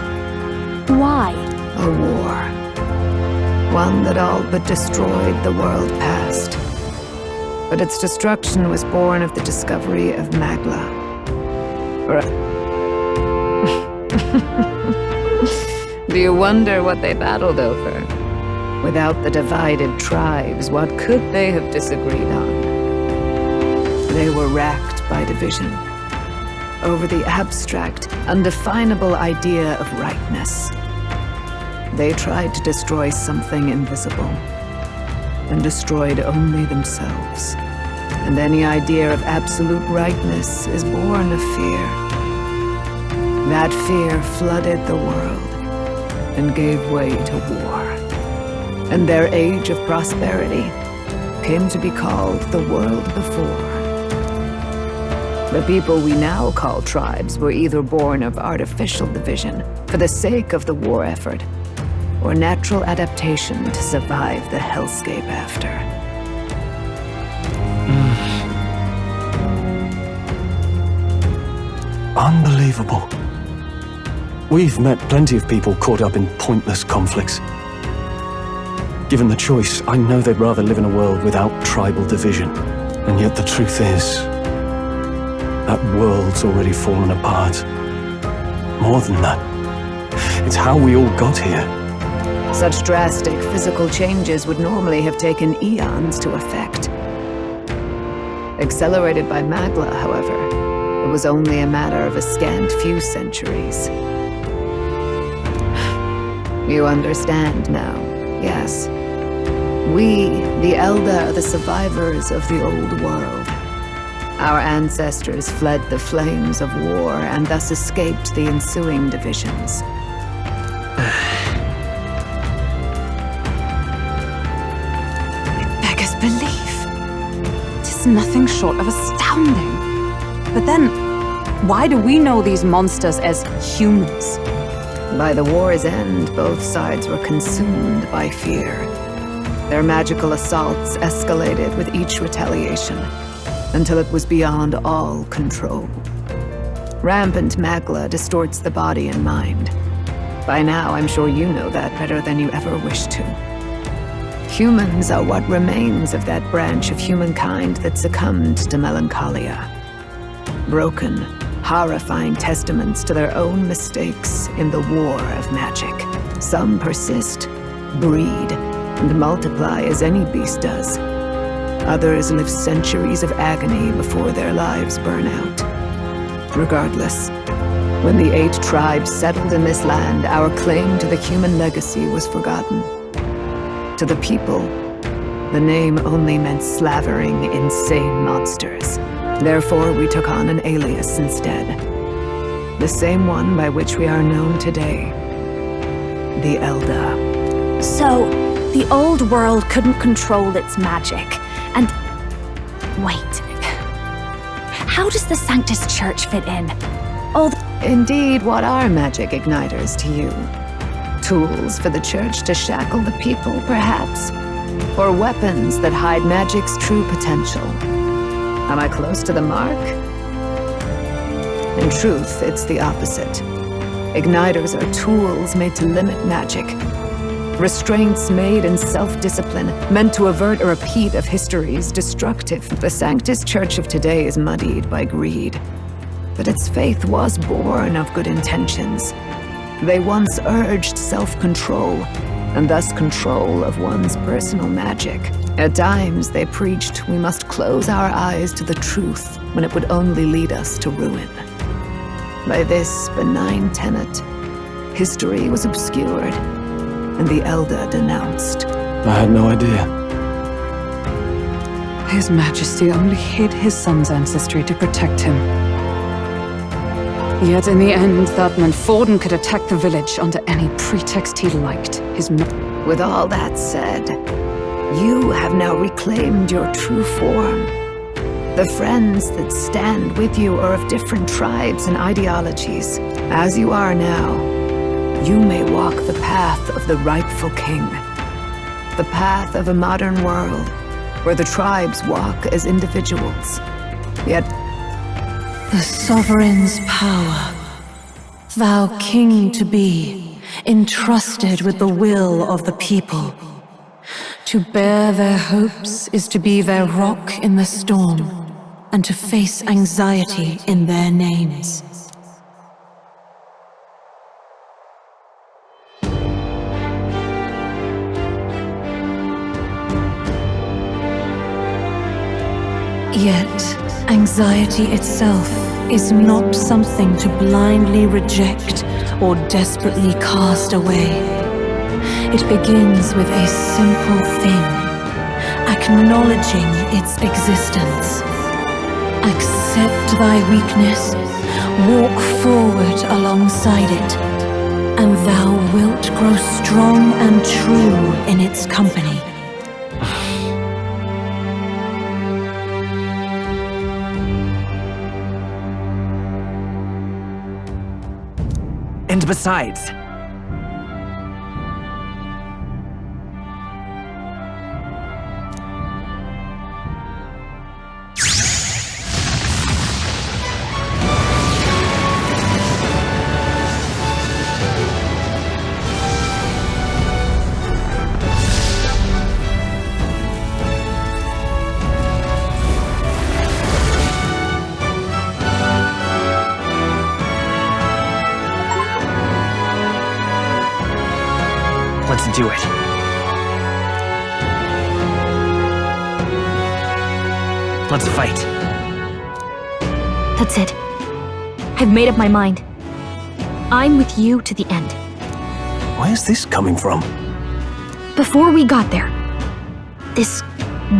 Why? A war. One that all but destroyed the world past. But its destruction was born of the discovery of Magla. Do you wonder what they battled over? Without the divided tribes, what could they have disagreed on? They were racked by division over the abstract, undefinable idea of rightness. They tried to destroy something invisible, and destroyed only themselves. And any idea of absolute rightness is born of fear. That fear flooded the world and gave way to war. And their age of prosperity came to be called the world before. The people we now call tribes were either born of artificial division for the sake of the war effort, or natural adaptation to survive the hellscape after. Unbelievable. We've met plenty of people caught up in pointless conflicts. Given the choice, I know they'd rather live in a world without tribal division. And yet the truth is, that world's already fallen apart. More than that, it's how we all got here. Such drastic physical changes would normally have taken eons to effect. Accelerated by Magla, however, it was only a matter of a scant few centuries. You understand now, yes. We, the Elder, are the survivors of the old world. Our ancestors fled the flames of war and thus escaped the ensuing divisions. Beggars belief. Tis nothing short of astounding. But then, why do we know these monsters as humans? By the war's end, both sides were consumed by fear. Their magical assaults escalated with each retaliation, until it was beyond all control. Rampant Magla distorts the body and mind. By now, I'm sure you know that better than you ever wished to. Humans are what remains of that branch of humankind that succumbed to melancholia. Broken, horrifying testaments to their own mistakes in the war of magic. Some persist, breed, and multiply as any beast does. Others live centuries of agony before their lives burn out. Regardless, when the 8 tribes settled in this land, our claim to the human legacy was forgotten. To the people, the name only meant slavering, insane monsters. Therefore, we took on an alias instead. The same one by which we are known today. The Elder. So, the old world couldn't control its magic, and... wait. How does the Sanctus Church fit in? Indeed, what are magic igniters to you? Tools for the Church to shackle the people, perhaps? Or weapons that hide magic's true potential? Am I close to the mark? In truth, it's the opposite. Igniters are tools made to limit magic. Restraints made in self-discipline, meant to avert a repeat of history's destructive. The Sanctus Church of today is muddied by greed. But its faith was born of good intentions. They once urged self-control, and thus control of one's personal magic. At times, they preached we must close our eyes to the truth when it would only lead us to ruin. By this benign tenet, history was obscured, and the Elder denounced. I had no idea. His Majesty only hid his son's ancestry to protect him. Yet in the end, that meant Forden could attack the village under any pretext he liked. With all that said, you have now reclaimed your true form. The friends that stand with you are of different tribes and ideologies. As you are now, you may walk the path of the rightful king. The path of a modern world, where the tribes walk as individuals. Yet the sovereign's power, thou king to be, entrusted with the will of the people. To bear their hopes is to be their rock in the storm, and to face anxiety in their names. Yet, anxiety itself is not something to blindly reject or desperately cast away. It begins with a simple thing, acknowledging its existence. Accept thy weakness, walk forward alongside it, and thou wilt grow strong and true in its company. And besides, do it. Let's fight. That's it. I've made up my mind. I'm with you to the end. Where is this coming from? Before we got there, this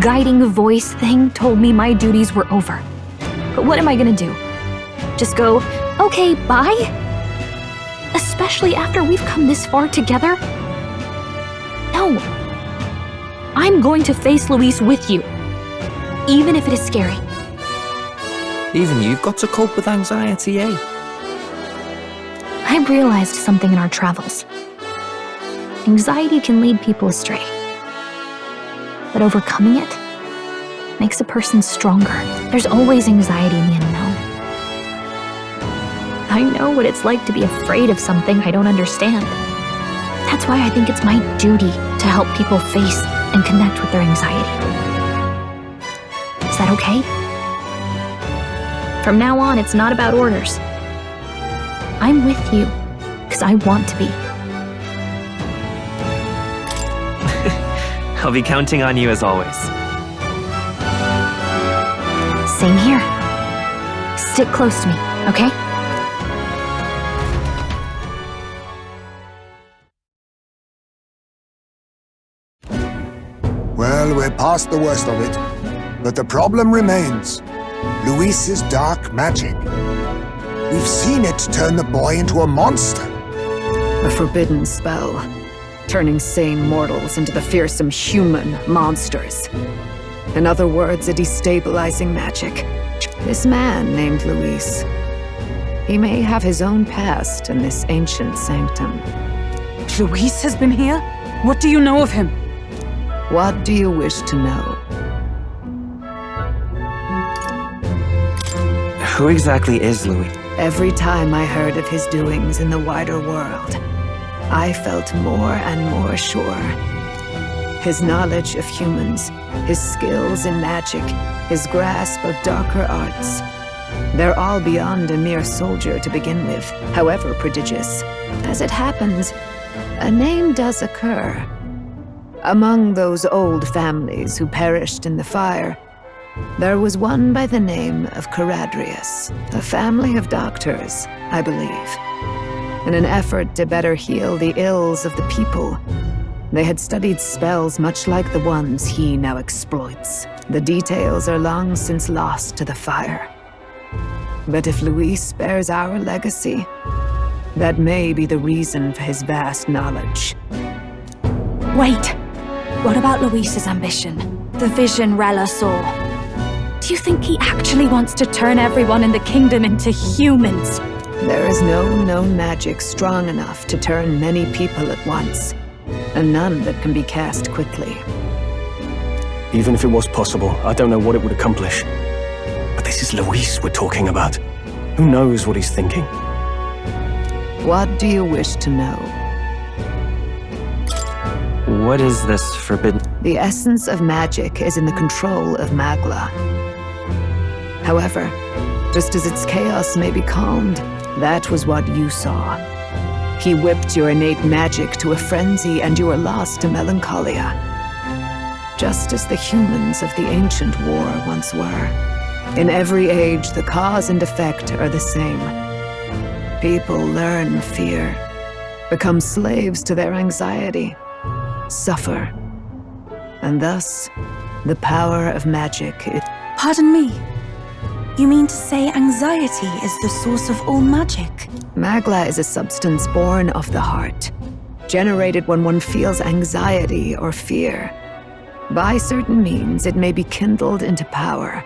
guiding voice thing told me my duties were over. But what am I gonna do? Just go, okay, bye? Especially after we've come this far together? No. I'm going to face Luis with you, even if it is scary. Even you've got to cope with anxiety, eh? I realized something in our travels. Anxiety can lead people astray. But overcoming it makes a person stronger. There's always anxiety in the unknown. I know what it's like to be afraid of something I don't understand. That's why I think it's my duty to help people face and connect with their anxiety. Is that okay? From now on, it's not about orders. I'm with you, because I want to be. I'll be counting on you as always. Same here. Stick close to me, okay? Well, we're past the worst of it. But the problem remains. Luis's dark magic. We've seen it turn the boy into a monster. A forbidden spell, turning sane mortals into the fearsome human monsters. In other words, a destabilizing magic. This man named Luis, he may have his own past in this ancient sanctum. Luis has been here? What do you know of him? What do you wish to know? Who exactly is Louis? Every time I heard of his doings in the wider world, I felt more and more sure. His knowledge of humans, his skills in magic, his grasp of darker arts. They're all beyond a mere soldier to begin with, however prodigious. As it happens, a name does occur. Among those old families who perished in the fire, there was one by the name of Caradrius, a family of doctors, I believe. In an effort to better heal the ills of the people, they had studied spells much like the ones he now exploits. The details are long since lost to the fire. But if Luis bears our legacy, that may be the reason for his vast knowledge. Wait! What about Luis's ambition? The vision Rella saw? Do you think he actually wants to turn everyone in the kingdom into humans? There is no known magic strong enough to turn many people at once, and none that can be cast quickly. Even if it was possible, I don't know what it would accomplish. But this is Luis we're talking about. Who knows what he's thinking? What do you wish to know? What is this forbidden? The essence of magic is in the control of Magla. However, just as its chaos may be calmed, that was what you saw. He whipped your innate magic to a frenzy and you were lost to melancholia. Just as the humans of the ancient war once were. In every age, the cause and effect are the same. People learn fear, become slaves to their anxiety, suffer. And thus, the power of magic is... Pardon me. You mean to say anxiety is the source of all magic? Magla is a substance born of the heart, generated when one feels anxiety or fear. By certain means, it may be kindled into power.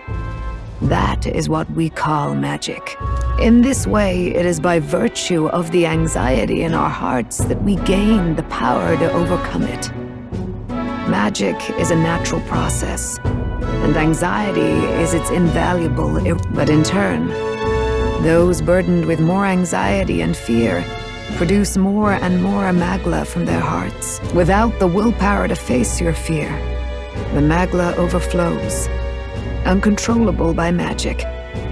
That is what we call magic. In this way, it is by virtue of the anxiety in our hearts that we gain the power to overcome it. Magic is a natural process, and anxiety is its invaluable, but in turn, those burdened with more anxiety and fear produce more and more Magla from their hearts. Without the willpower to face your fear, the Magla overflows. Uncontrollable by magic,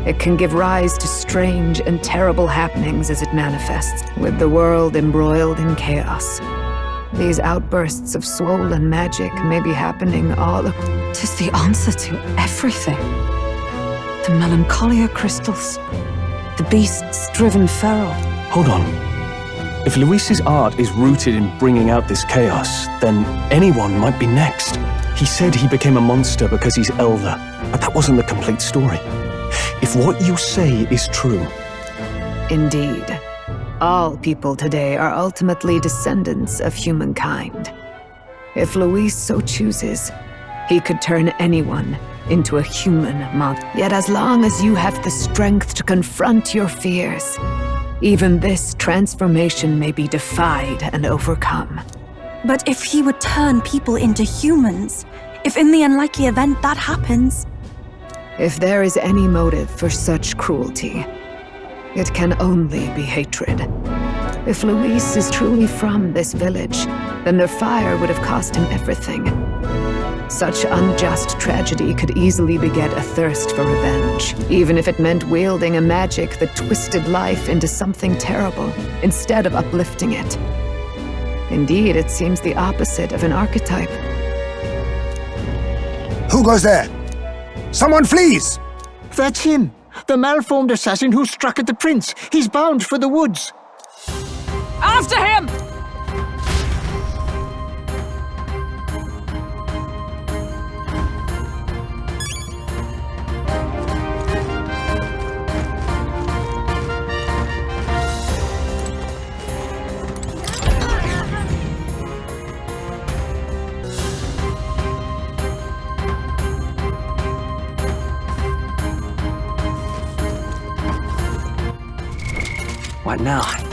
it can give rise to strange and terrible happenings as it manifests, with the world embroiled in chaos. These outbursts of swollen magic may be happening all... 'Tis the answer to everything. The melancholia crystals. The beasts driven feral. Hold on. If Luis's art is rooted in bringing out this chaos, then anyone might be next. He said he became a monster because he's elder, but that wasn't the complete story. If what you say is true... Indeed. All people today are ultimately descendants of humankind. If Luis so chooses, he could turn anyone into a human monster. Yet as long as you have the strength to confront your fears, even this transformation may be defied and overcome. But if he would turn people into humans, if in the unlikely event that happens... If there is any motive for such cruelty, it can only be hatred. If Luis is truly from this village, then their fire would have cost him everything. Such unjust tragedy could easily beget a thirst for revenge, even if it meant wielding a magic that twisted life into something terrible, instead of uplifting it. Indeed, it seems the opposite of an archetype. Who goes there? Someone flees! That's him! The malformed assassin who struck at the prince! He's bound for the woods! After him! What now?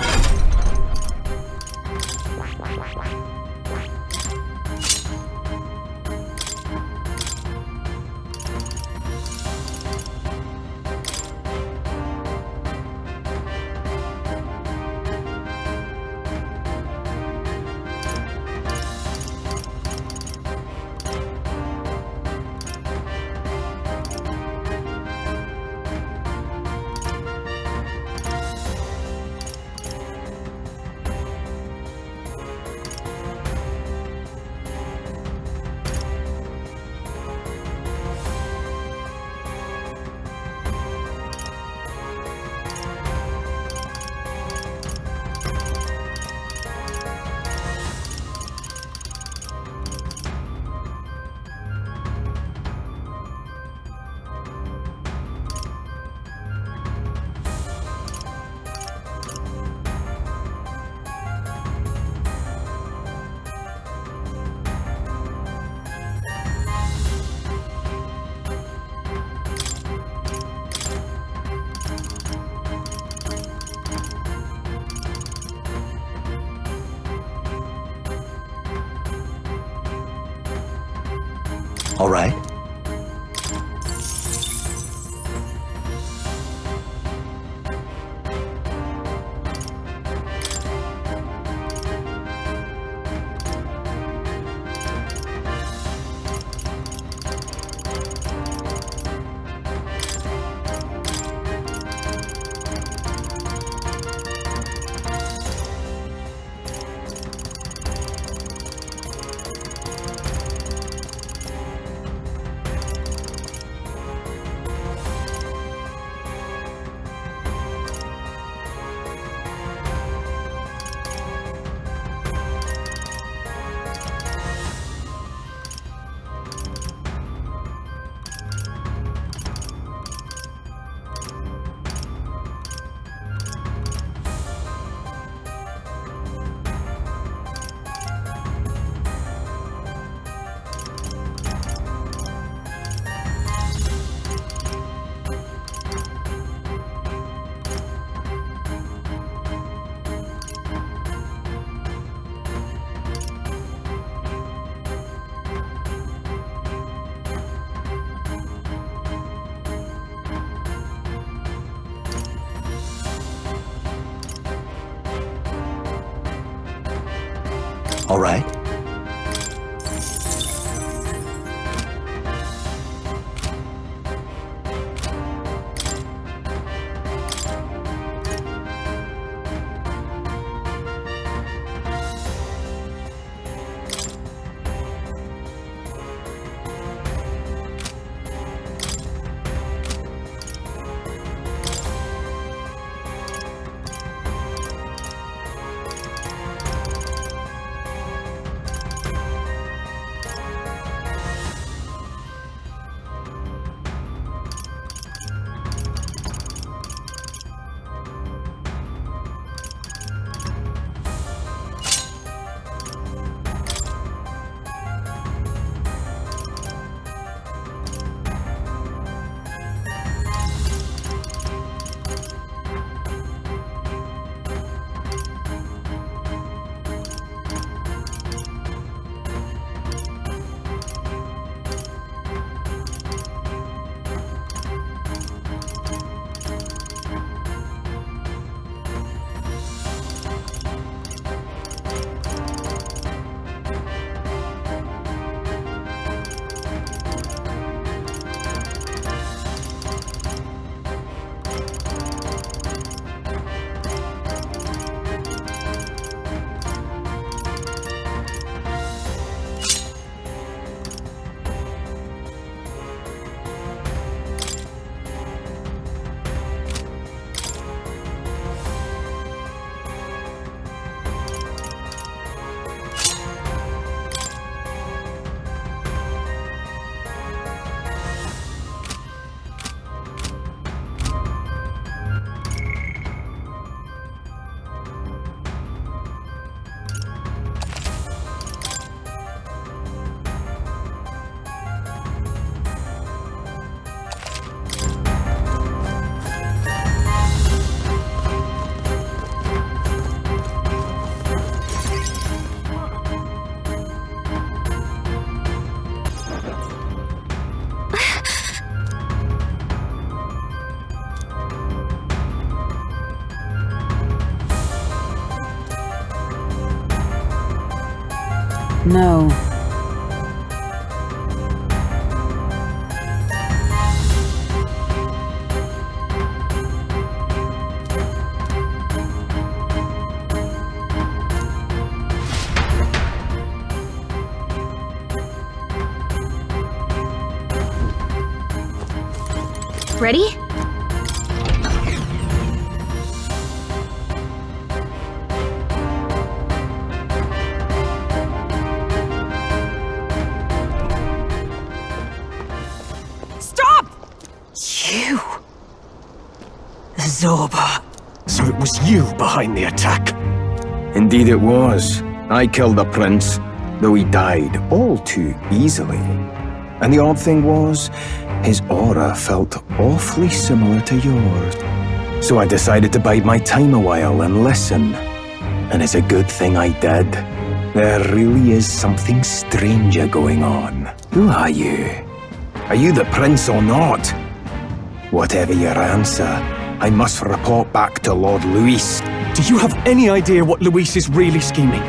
All right. All right. No. Ready? Stop! You! Zorba. So it was you behind the attack? Indeed it was. I killed the prince, though he died all too easily. And the odd thing was, his aura felt awfully similar to yours. So I decided to bide my time a while and listen. And it's a good thing I did. There really is something stranger going on. Who are you? Are you the prince or not? Whatever your answer, I must report back to Lord Luis. Do you have any idea what Luis is really scheming?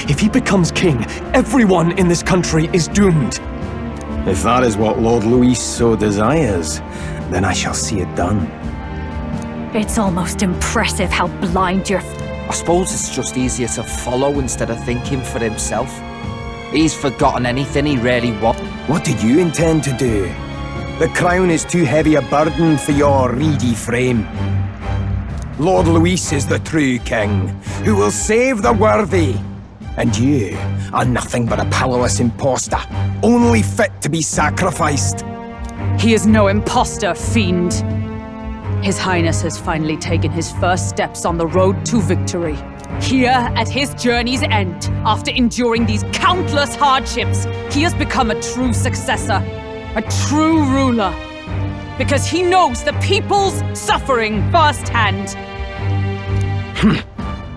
If he becomes king, everyone in this country is doomed. If that is what Lord Luis so desires, then I shall see it done. It's almost impressive how blind you're. I suppose it's just easier to follow instead of thinking for himself. He's forgotten anything he really wants. What did you intend to do? The crown is too heavy a burden for your reedy frame. Lord Luis is the true king, who will save the worthy. And you are nothing but a powerless imposter, only fit to be sacrificed. He is no imposter, fiend. His Highness has finally taken his first steps on the road to victory. Here, at his journey's end, after enduring these countless hardships, he has become a true successor, a true ruler. Because he knows the people's suffering firsthand.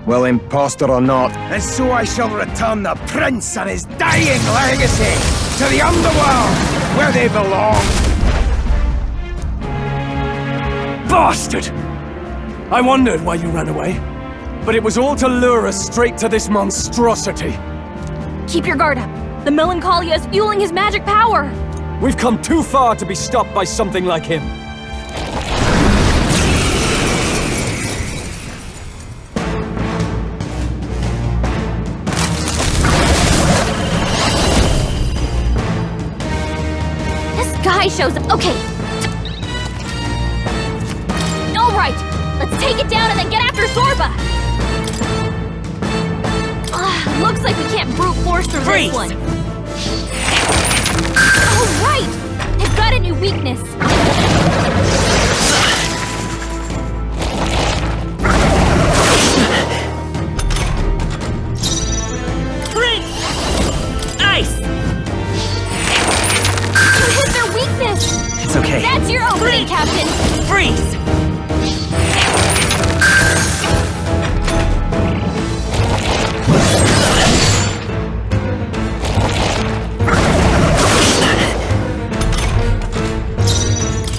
Well, imposter or not, and so I shall return the prince and his dying legacy to the underworld, where they belong. Bastard! I wondered why you ran away, but it was all to lure us straight to this monstrosity. Keep your guard up. The Melancholia is fueling his magic power. We've come too far to be stopped by something like him. Guy shows up. Okay. All right. Let's take it down and then get after Zorba. Looks like we can't brute force through this one. All right. I've got a new weakness. Ice! It's okay. That's your opening, Captain! Freeze!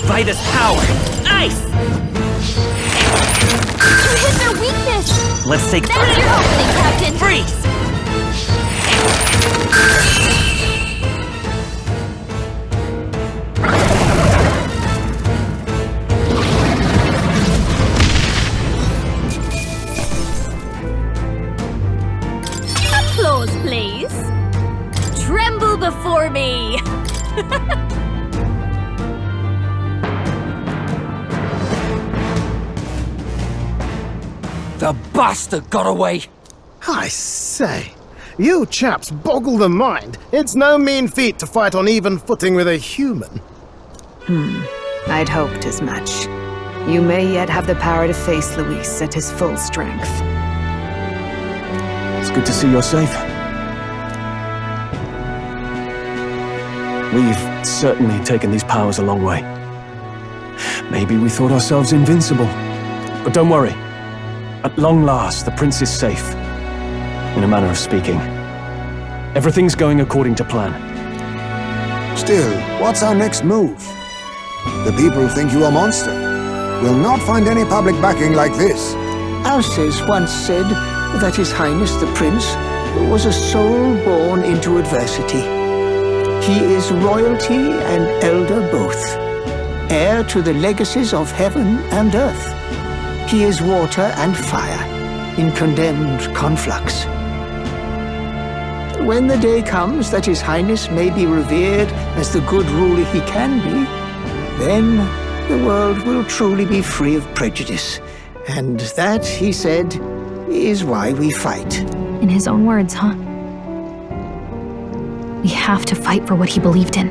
Vitus power! Ice! You hit their weakness! Let's take... That's your opening, Captain! Freeze! Applause, please. Tremble before me. The bastard got away! I say, you chaps boggle the mind. It's no mean feat to fight on even footing with a human. I'd hoped as much. You may yet have the power to face Luis at his full strength. It's good to see you're safe. We've certainly taken these powers a long way. Maybe we thought ourselves invincible. But don't worry. At long last, the prince is safe. In a manner of speaking. Everything's going according to plan. Still, what's our next move? The people think you a monster. We'll not find any public backing like this. Alces once said that His Highness the Prince was a soul born into adversity. He is royalty and elder both, heir to the legacies of heaven and earth. He is water and fire in condemned conflux. When the day comes that His Highness may be revered as the good ruler he can be, then the world will truly be free of prejudice. And that, he said, is why we fight. In his own words, huh? We have to fight for what he believed in.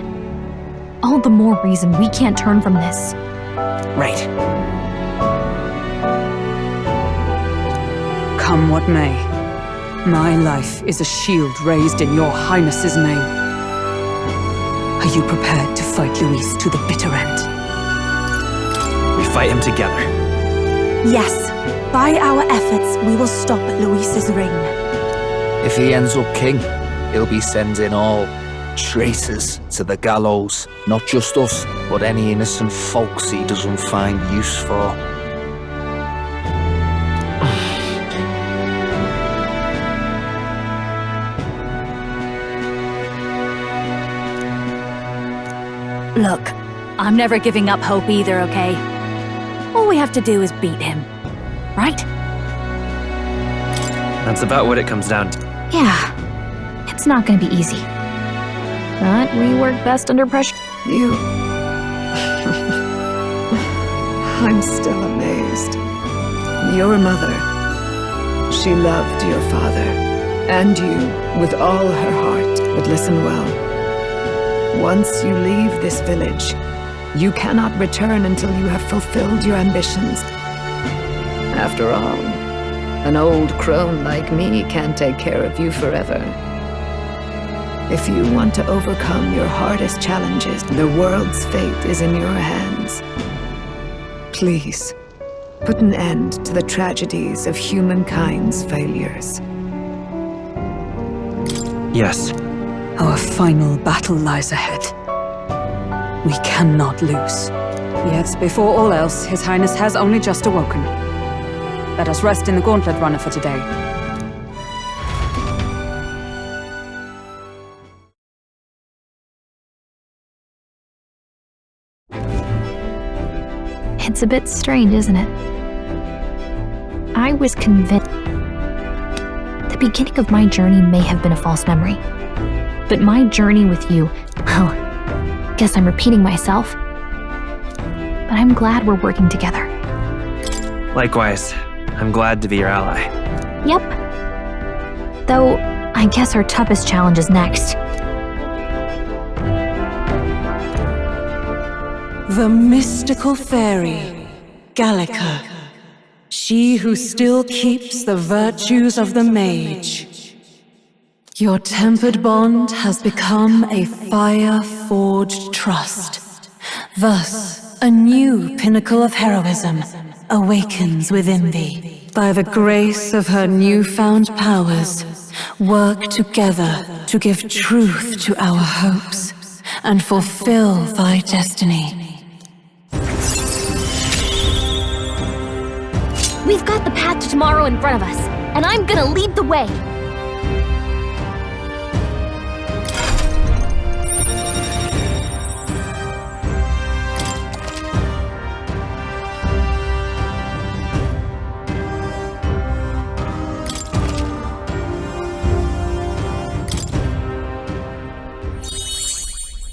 All the more reason we can't turn from this. Right. Come what may, my life is a shield raised in your Highness's name. Are you prepared to fight Luis to the bitter end? We fight him together. Yes, by our efforts, we will stop Luis's reign. If he ends up king, he'll be sending all traitors to the gallows. Not just us, but any innocent folks he doesn't find use for. Look, I'm never giving up hope either, okay? All we have to do is beat him, right? That's about what it comes down to. Yeah, it's not gonna be easy. But we work best under pressure. You... I'm still amazed. Your mother, she loved your father, and you, with all her heart. But listen well. Once you leave this village, you cannot return until you have fulfilled your ambitions. After all, an old crone like me can't take care of you forever. If you want to overcome your hardest challenges, the world's fate is in your hands. Please, put an end to the tragedies of humankind's failures. Yes. Our final battle lies ahead. We cannot lose. Yet, before all else, His Highness has only just awoken. Let us rest in the Gauntlet Runner for today. It's a bit strange, isn't it? I was convinced the beginning of my journey may have been a false memory. But my journey with you, well, guess I'm repeating myself. But I'm glad we're working together. Likewise, I'm glad to be your ally. Yep. Though, I guess our toughest challenge is next. The mystical fairy, Gallica. She who still keeps the virtues of the mage. Your tempered bond has become a fire-forged trust. Thus, a new pinnacle of heroism awakens within thee. By the grace of her newfound powers, work together to give truth to our hopes and fulfill thy destiny. We've got the path to tomorrow in front of us, and I'm gonna lead the way.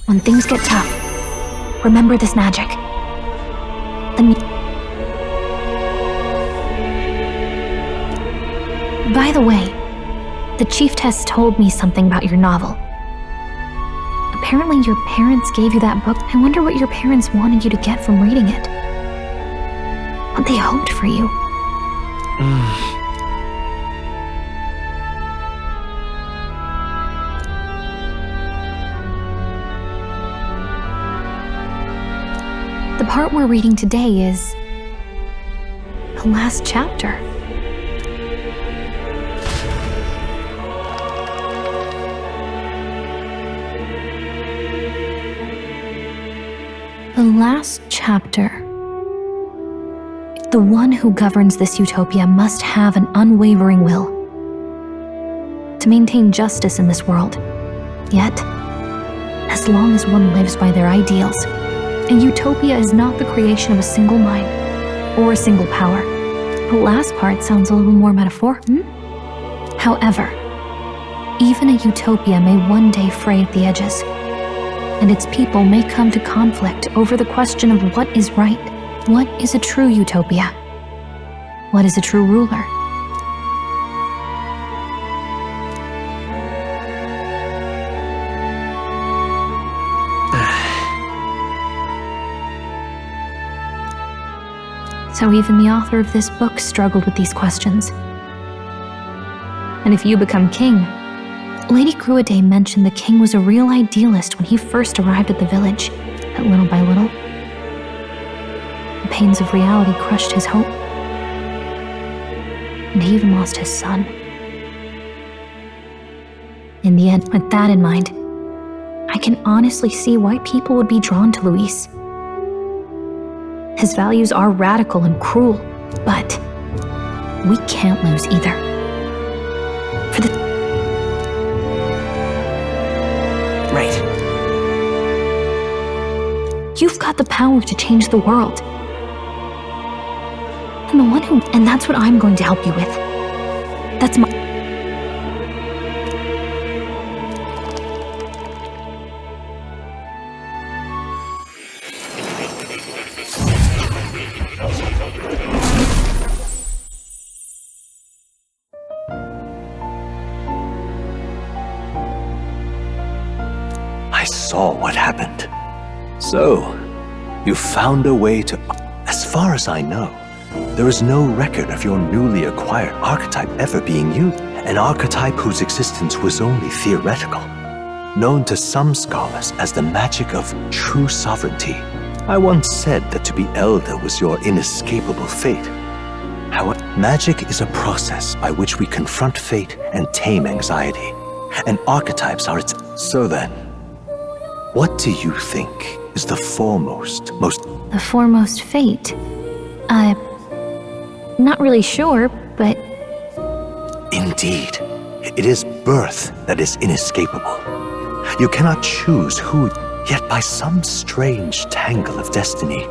When things get tough, remember this magic. By the way, the chiefess told me something about your novel. Apparently your parents gave you that book. I wonder what your parents wanted you to get from reading it. What they hoped for you. The part we're reading today is the last chapter. The last chapter. The one who governs this utopia must have an unwavering will. to maintain justice in this world. Yet, as long as one lives by their ideals, a utopia is not the creation of a single mind or a single power. The last part sounds a little more metaphorical. However, even a utopia may one day fray at the edges, and its people may come to conflict over the question of what is right. What is a true utopia? What is a true ruler? So even the author of this book struggled with these questions. And if you become king, Lady Gruaday mentioned the king was a real idealist when he first arrived at the village, but little by little, the pains of reality crushed his hope. And he even lost his son. In the end, with that in mind, I can honestly see why people would be drawn to Luis. His values are radical and cruel, but we can't lose either. Right. You've got the power to change the world. And that's what I'm going to help you with. That's my... I saw what happened. So, you found a way to... As far as I know, there is no record of your newly acquired archetype ever being used. An archetype whose existence was only theoretical, known to some scholars as the magic of true sovereignty. I once said that to be elder was your inescapable fate. However, magic is a process by which we confront fate and tame anxiety, and archetypes are its... So then, what do you think is the foremost, The foremost fate? Not really sure, but... Indeed, it is birth that is inescapable. You cannot choose who, yet by some strange tangle of destiny,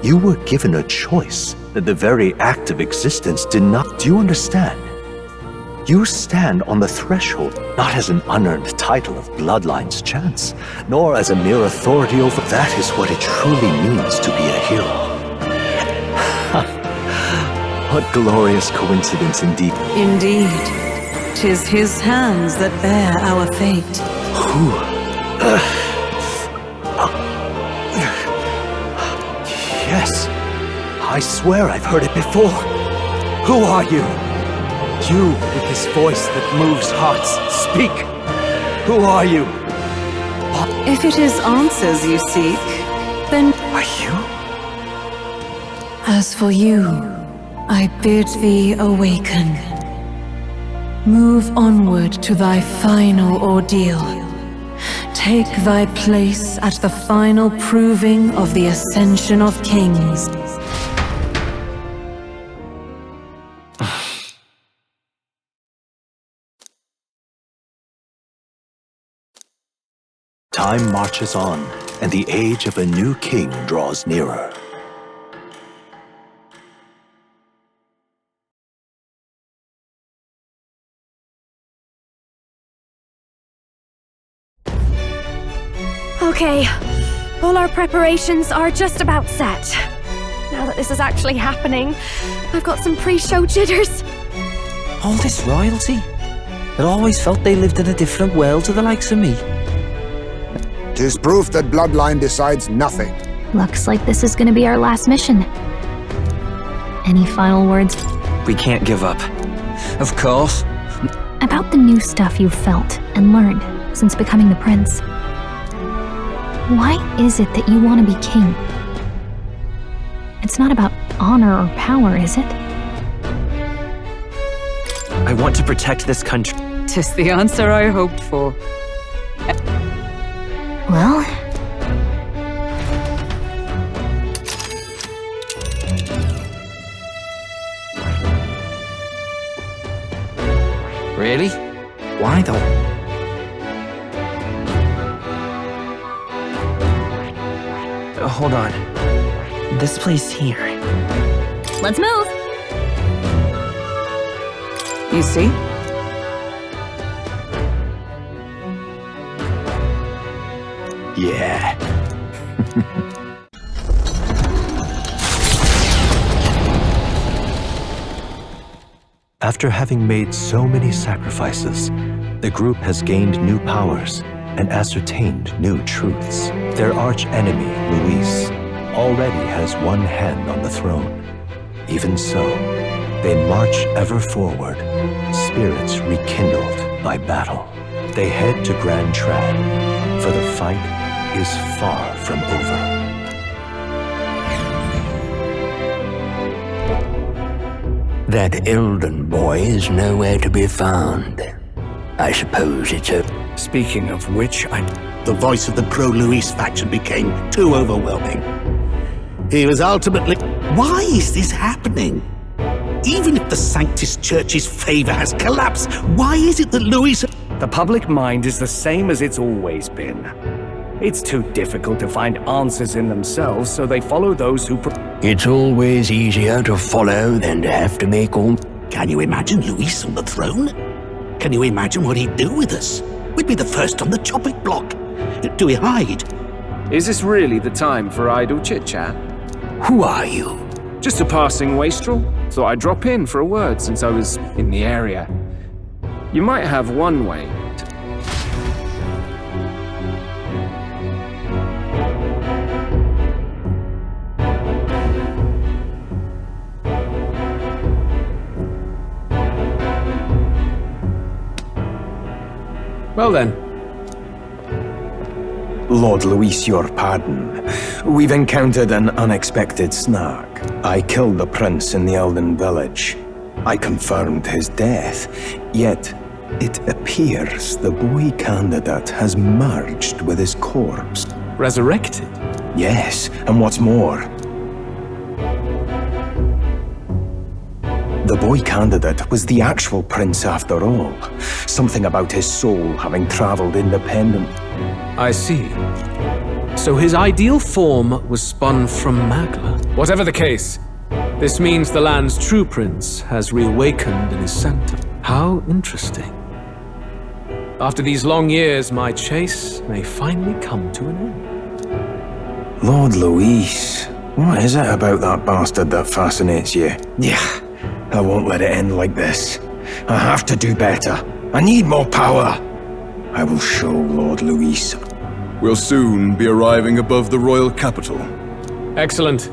you were given a choice that the very act of existence did not... Do you understand? You stand on the threshold, not as an unearned title of bloodline's chance, nor as a mere authority over... That is what it truly means to be a hero. What glorious coincidence indeed. Indeed. 'Tis his hands that bear our fate. Yes, I swear I've heard it before. Who are you? You with this voice that moves hearts. Speak. Who are you? If it is answers you seek, then... Are you? As for you, I bid thee awaken. Move onward to thy final ordeal. Take thy place at the final proving of the ascension of kings. Time marches on, and the age of a new king draws nearer. Okay, all our preparations are just about set. Now that this is actually happening, I've got some pre-show jitters. All this royalty? It always felt they lived in a different world to the likes of me. 'Tis proof that bloodline decides nothing. Looks like this is gonna be our last mission. Any final words? We can't give up. Of course. About the new stuff you've felt and learned since becoming the prince. Why is it that you want to be king? It's not about honor or power, is it? I want to protect this country. 'Tis the answer I hoped for. Well... Really? Why though? Hold on. This place here. Let's move! You see? Yeah. After having made so many sacrifices, the group has gained new powers and ascertained new truths. Their arch-enemy, Luis, already has one hand on the throne. Even so, they march ever forward, spirits rekindled by battle. They head to Grand Trad, for the fight is far from over. That Elden boy is nowhere to be found. I suppose it's a... Speaking of which, the voice of the pro-Luis faction became too overwhelming. He was ultimately... Why is this happening? Even if the Sanctus Church's favor has collapsed, why is it that Luis... The public mind is the same as it's always been. It's too difficult to find answers in themselves, so they follow those who... It's always easier to follow than to have to make all... Can you imagine Luis on the throne? Can you imagine what he'd do with us? We'd be the first on the chopping block. Do we hide? Is this really the time for idle chit-chat? Who are you? Just a passing wastrel. Thought I'd drop in for a word since I was in the area. You might have one way. Well then. Lord Luis, your pardon. We've encountered an unexpected snag. I killed the prince in the Elden village. I confirmed his death, yet it appears the boy candidate has merged with his corpse. Resurrected? Yes, and what's more, the boy candidate was the actual prince after all. Something about his soul having traveled independent. I see. So his ideal form was spun from Magla. Whatever the case, this means the land's true prince has reawakened in his center. How interesting. After these long years, my chase may finally come to an end. Lord Luis, what is it about that bastard that fascinates you? Yeah, I won't let it end like this. I have to do better. I need more power. I will show Lord Luis. We'll soon be arriving above the royal capital. Excellent.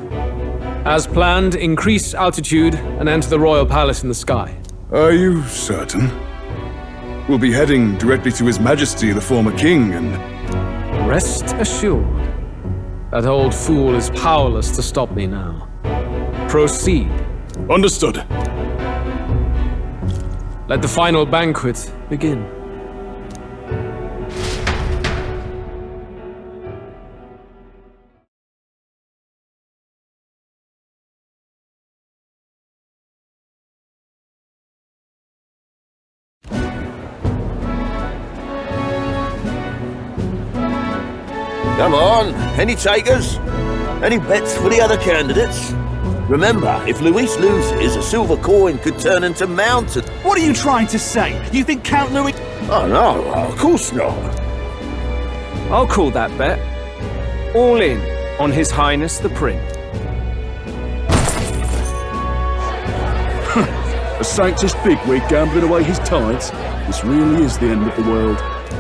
As planned, increase altitude and enter the royal palace in the sky. Are you certain? We'll be heading directly to His Majesty, the former king, and... Rest assured. That old fool is powerless to stop me now. Proceed. Understood. Let the final banquet begin. Come on, any takers? Any bets for the other candidates? Remember, if Luis loses, a silver coin could turn into mountains. What are you trying to say? You think Count Louis... Oh no, of course not. I'll call that bet. All in on His Highness the Prince. A Sanctus bigwig gambling away his tides? This really is the end of the world.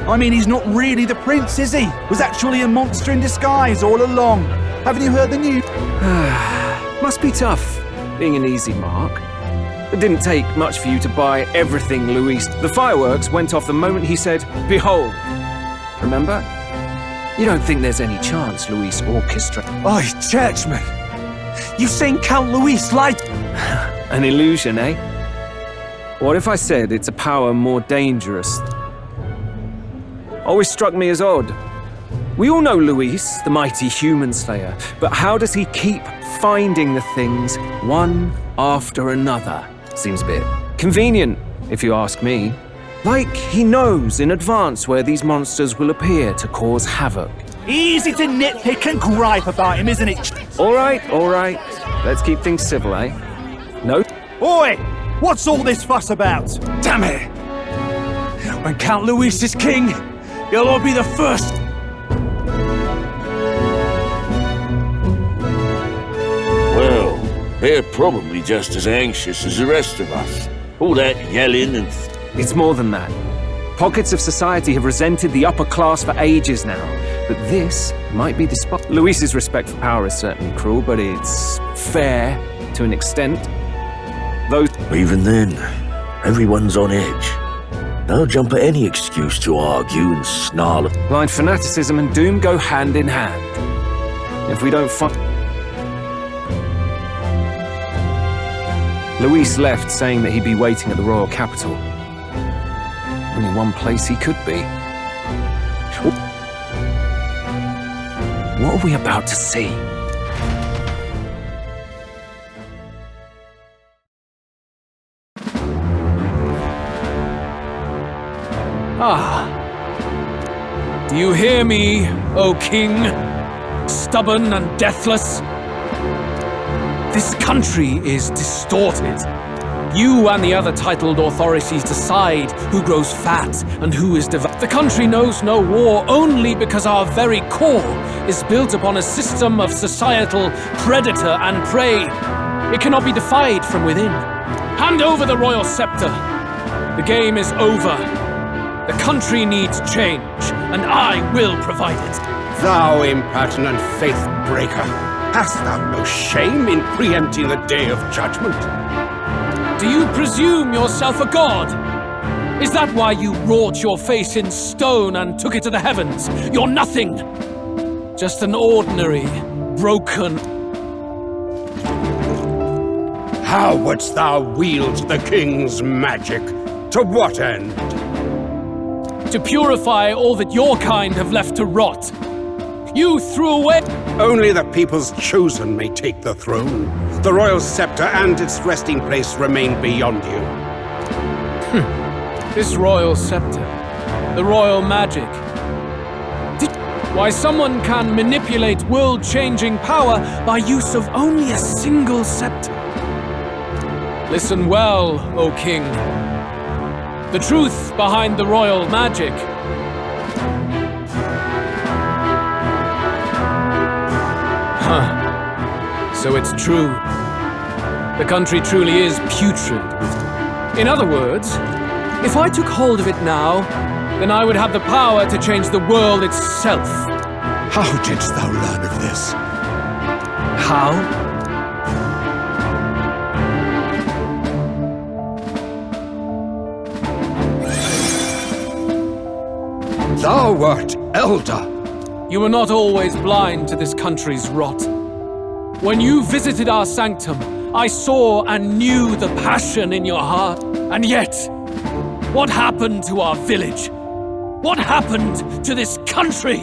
I mean, he's not really the prince, is he? Was actually a monster in disguise all along. Haven't you heard the news? Must be tough, being an easy mark. It didn't take much for you to buy everything, Luis. The fireworks went off the moment he said, "Behold." Remember? You don't think there's any chance Luis orchestrated... Oi, churchman! You've seen Count Luis like... An illusion, eh? What if I said it's a power more dangerous? Always struck me as odd. We all know Luis, the mighty human slayer, but how does he keep finding the things one after another? Seems a bit convenient, if you ask me. Like he knows in advance where these monsters will appear to cause havoc. Easy to nitpick and gripe about him, isn't it? All right. Let's keep things civil, eh? No? Oi! What's all this fuss about? Damn it! When Count Luis is king, you'll all be the first. Well, they're probably just as anxious as the rest of us. All that yelling and... It's more than that. Pockets of society have resented the upper class for ages now, but this might be the spot. Luis's respect for power is certainly cruel, but it's fair to an extent. Even then, everyone's on edge. They'll jump at any excuse to argue and snarl. Blind fanaticism and doom go hand in hand. If we don't find... Luis left saying that he'd be waiting at the royal capital. Only one place he could be. What are we about to see? Do you hear me, O king? Stubborn and deathless? This country is distorted. You and the other titled authorities decide who grows fat and who is devout. The country knows no war only because our very core is built upon a system of societal predator and prey. It cannot be defied from within. Hand over the royal scepter. The game is over. The country needs change, and I will provide it. Thou impertinent faith breaker, hast thou no shame in preempting the day of judgment? Do you presume yourself a god? Is that why you wrought your face in stone and took it to the heavens? You're nothing! Just an ordinary, broken... How wouldst thou wield the king's magic? To what end? To purify all that your kind have left to rot. You threw away... Only the people's chosen may take the throne. The royal scepter and its resting place remain beyond you. This royal scepter, the royal magic. Why someone can manipulate world-changing power by use of only a single scepter. Listen well, O king. The truth behind the royal magic. So it's true. The country truly is putrid. In other words, if I took hold of it now, then I would have the power to change the world itself. How didst thou learn of this? How? Thou wert elder. You were not always blind to this country's rot. When you visited our sanctum, I saw and knew the passion in your heart. And yet, what happened to our village? What happened to this country?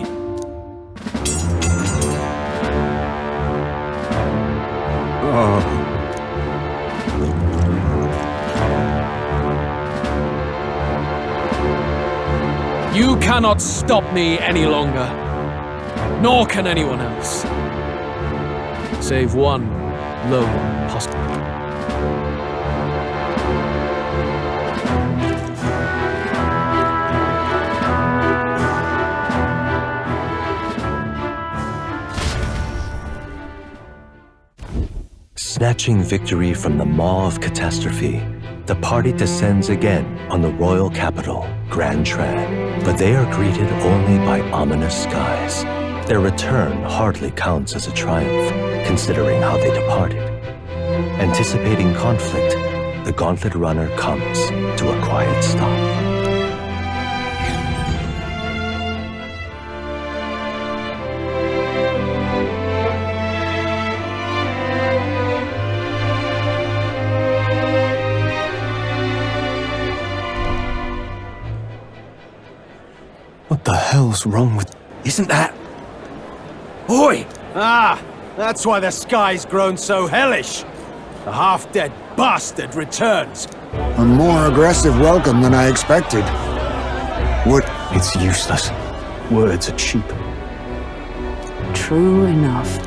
You cannot stop me any longer. Nor can anyone else. Save one lone possible. Snatching victory from the maw of catastrophe, the party descends again on the royal capital, Grand Tran, but they are greeted only by ominous skies. Their return hardly counts as a triumph, considering how they departed. Anticipating conflict, the gauntlet runner comes to a quiet stop. What the hell's wrong with... Isn't that... Oi! That's why the sky's grown so hellish. The half-dead bastard returns. A more aggressive welcome than I expected. It's useless. Words are cheap. True enough.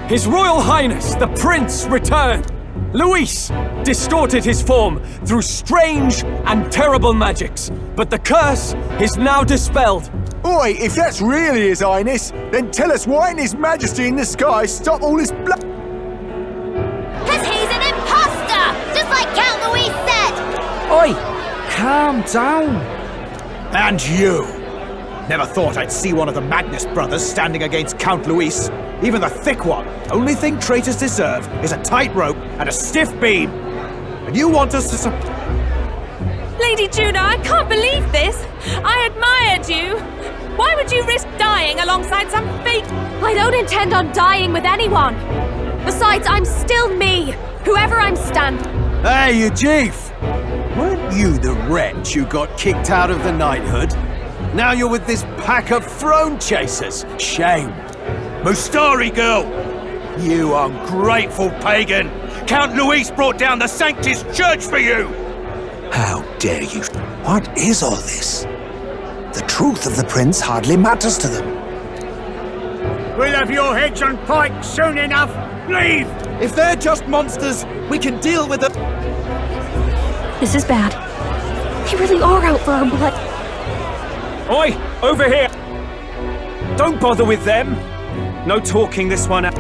His Royal Highness, the Prince, returned! Luis distorted his form through strange and terrible magics, but the curse is now dispelled. Oi, if that's really His Highness, then tell us why ain't His Majesty in the sky stop all this blood? Because he's an imposter! Just like Count Luis said! Oi, calm down. And you! Never thought I'd see one of the Magnus brothers standing against Count Luis. Even the thick one. Only thing traitors deserve is a tight rope and a stiff beam. And you want us to Lady Juno, I can't believe this! I admired you! Why would you risk dying alongside some fake... I don't intend on dying with anyone! Besides, I'm still me, whoever I'm standing. Hey, you chief! Weren't you the wretch who got kicked out of the knighthood? Now you're with this pack of throne chasers. Shame. Mustari girl! You ungrateful pagan! Count Luis brought down the Sanctus Church for you! How dare you? What is all this? The truth of the prince hardly matters to them. We'll have your heads on pike soon enough. Leave! If they're just monsters, we can deal with them. This is bad. They really are out for our blood. Oi, over here! Don't bother with them. No talking this one out.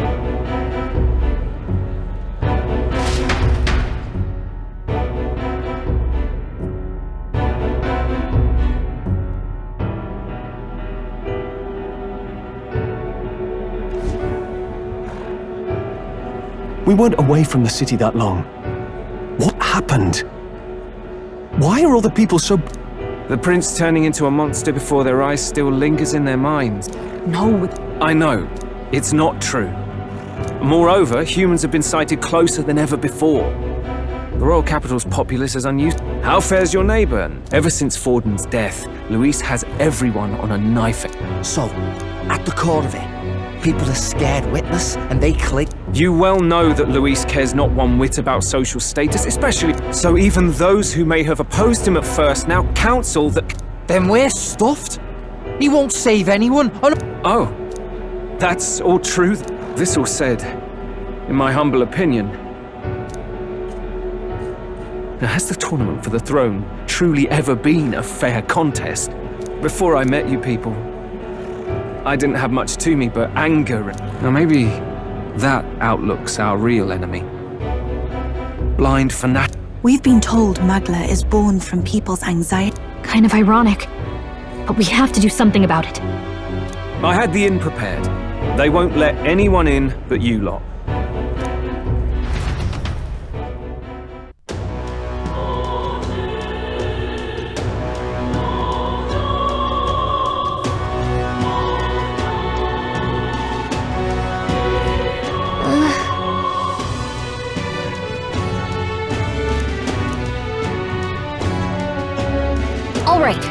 We weren't away from the city that long. What happened? Why are all the people so... The prince turning into a monster before their eyes still lingers in their minds. No. I know. It's not true. Moreover, humans have been sighted closer than ever before. The royal capital's populace is unused. How fares your neighbor? Ever since Forden's death, Luis has everyone on a knife. So, at the core of it, people are scared witless and they click. You well know that Luis cares not one whit about social status, especially so even those who may have opposed him at first now counsel that... Then we're stuffed. He won't save anyone. Oh, that's all true. This all said, in my humble opinion. Now, has the tournament for the throne truly ever been a fair contest? Before I met you people, I didn't have much to me but anger. Now maybe that outlook's our real enemy. Blind fanatic. We've been told Magla is born from people's anxiety. Kind of ironic. But we have to do something about it. I had the inn prepared. They won't let anyone in but you lot. All right.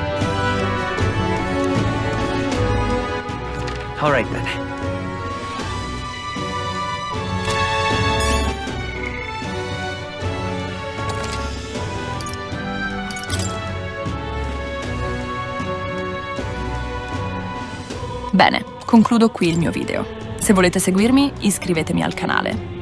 All right, then. Bene, concludo qui il mio video. Se volete seguirmi, iscrivetemi al canale.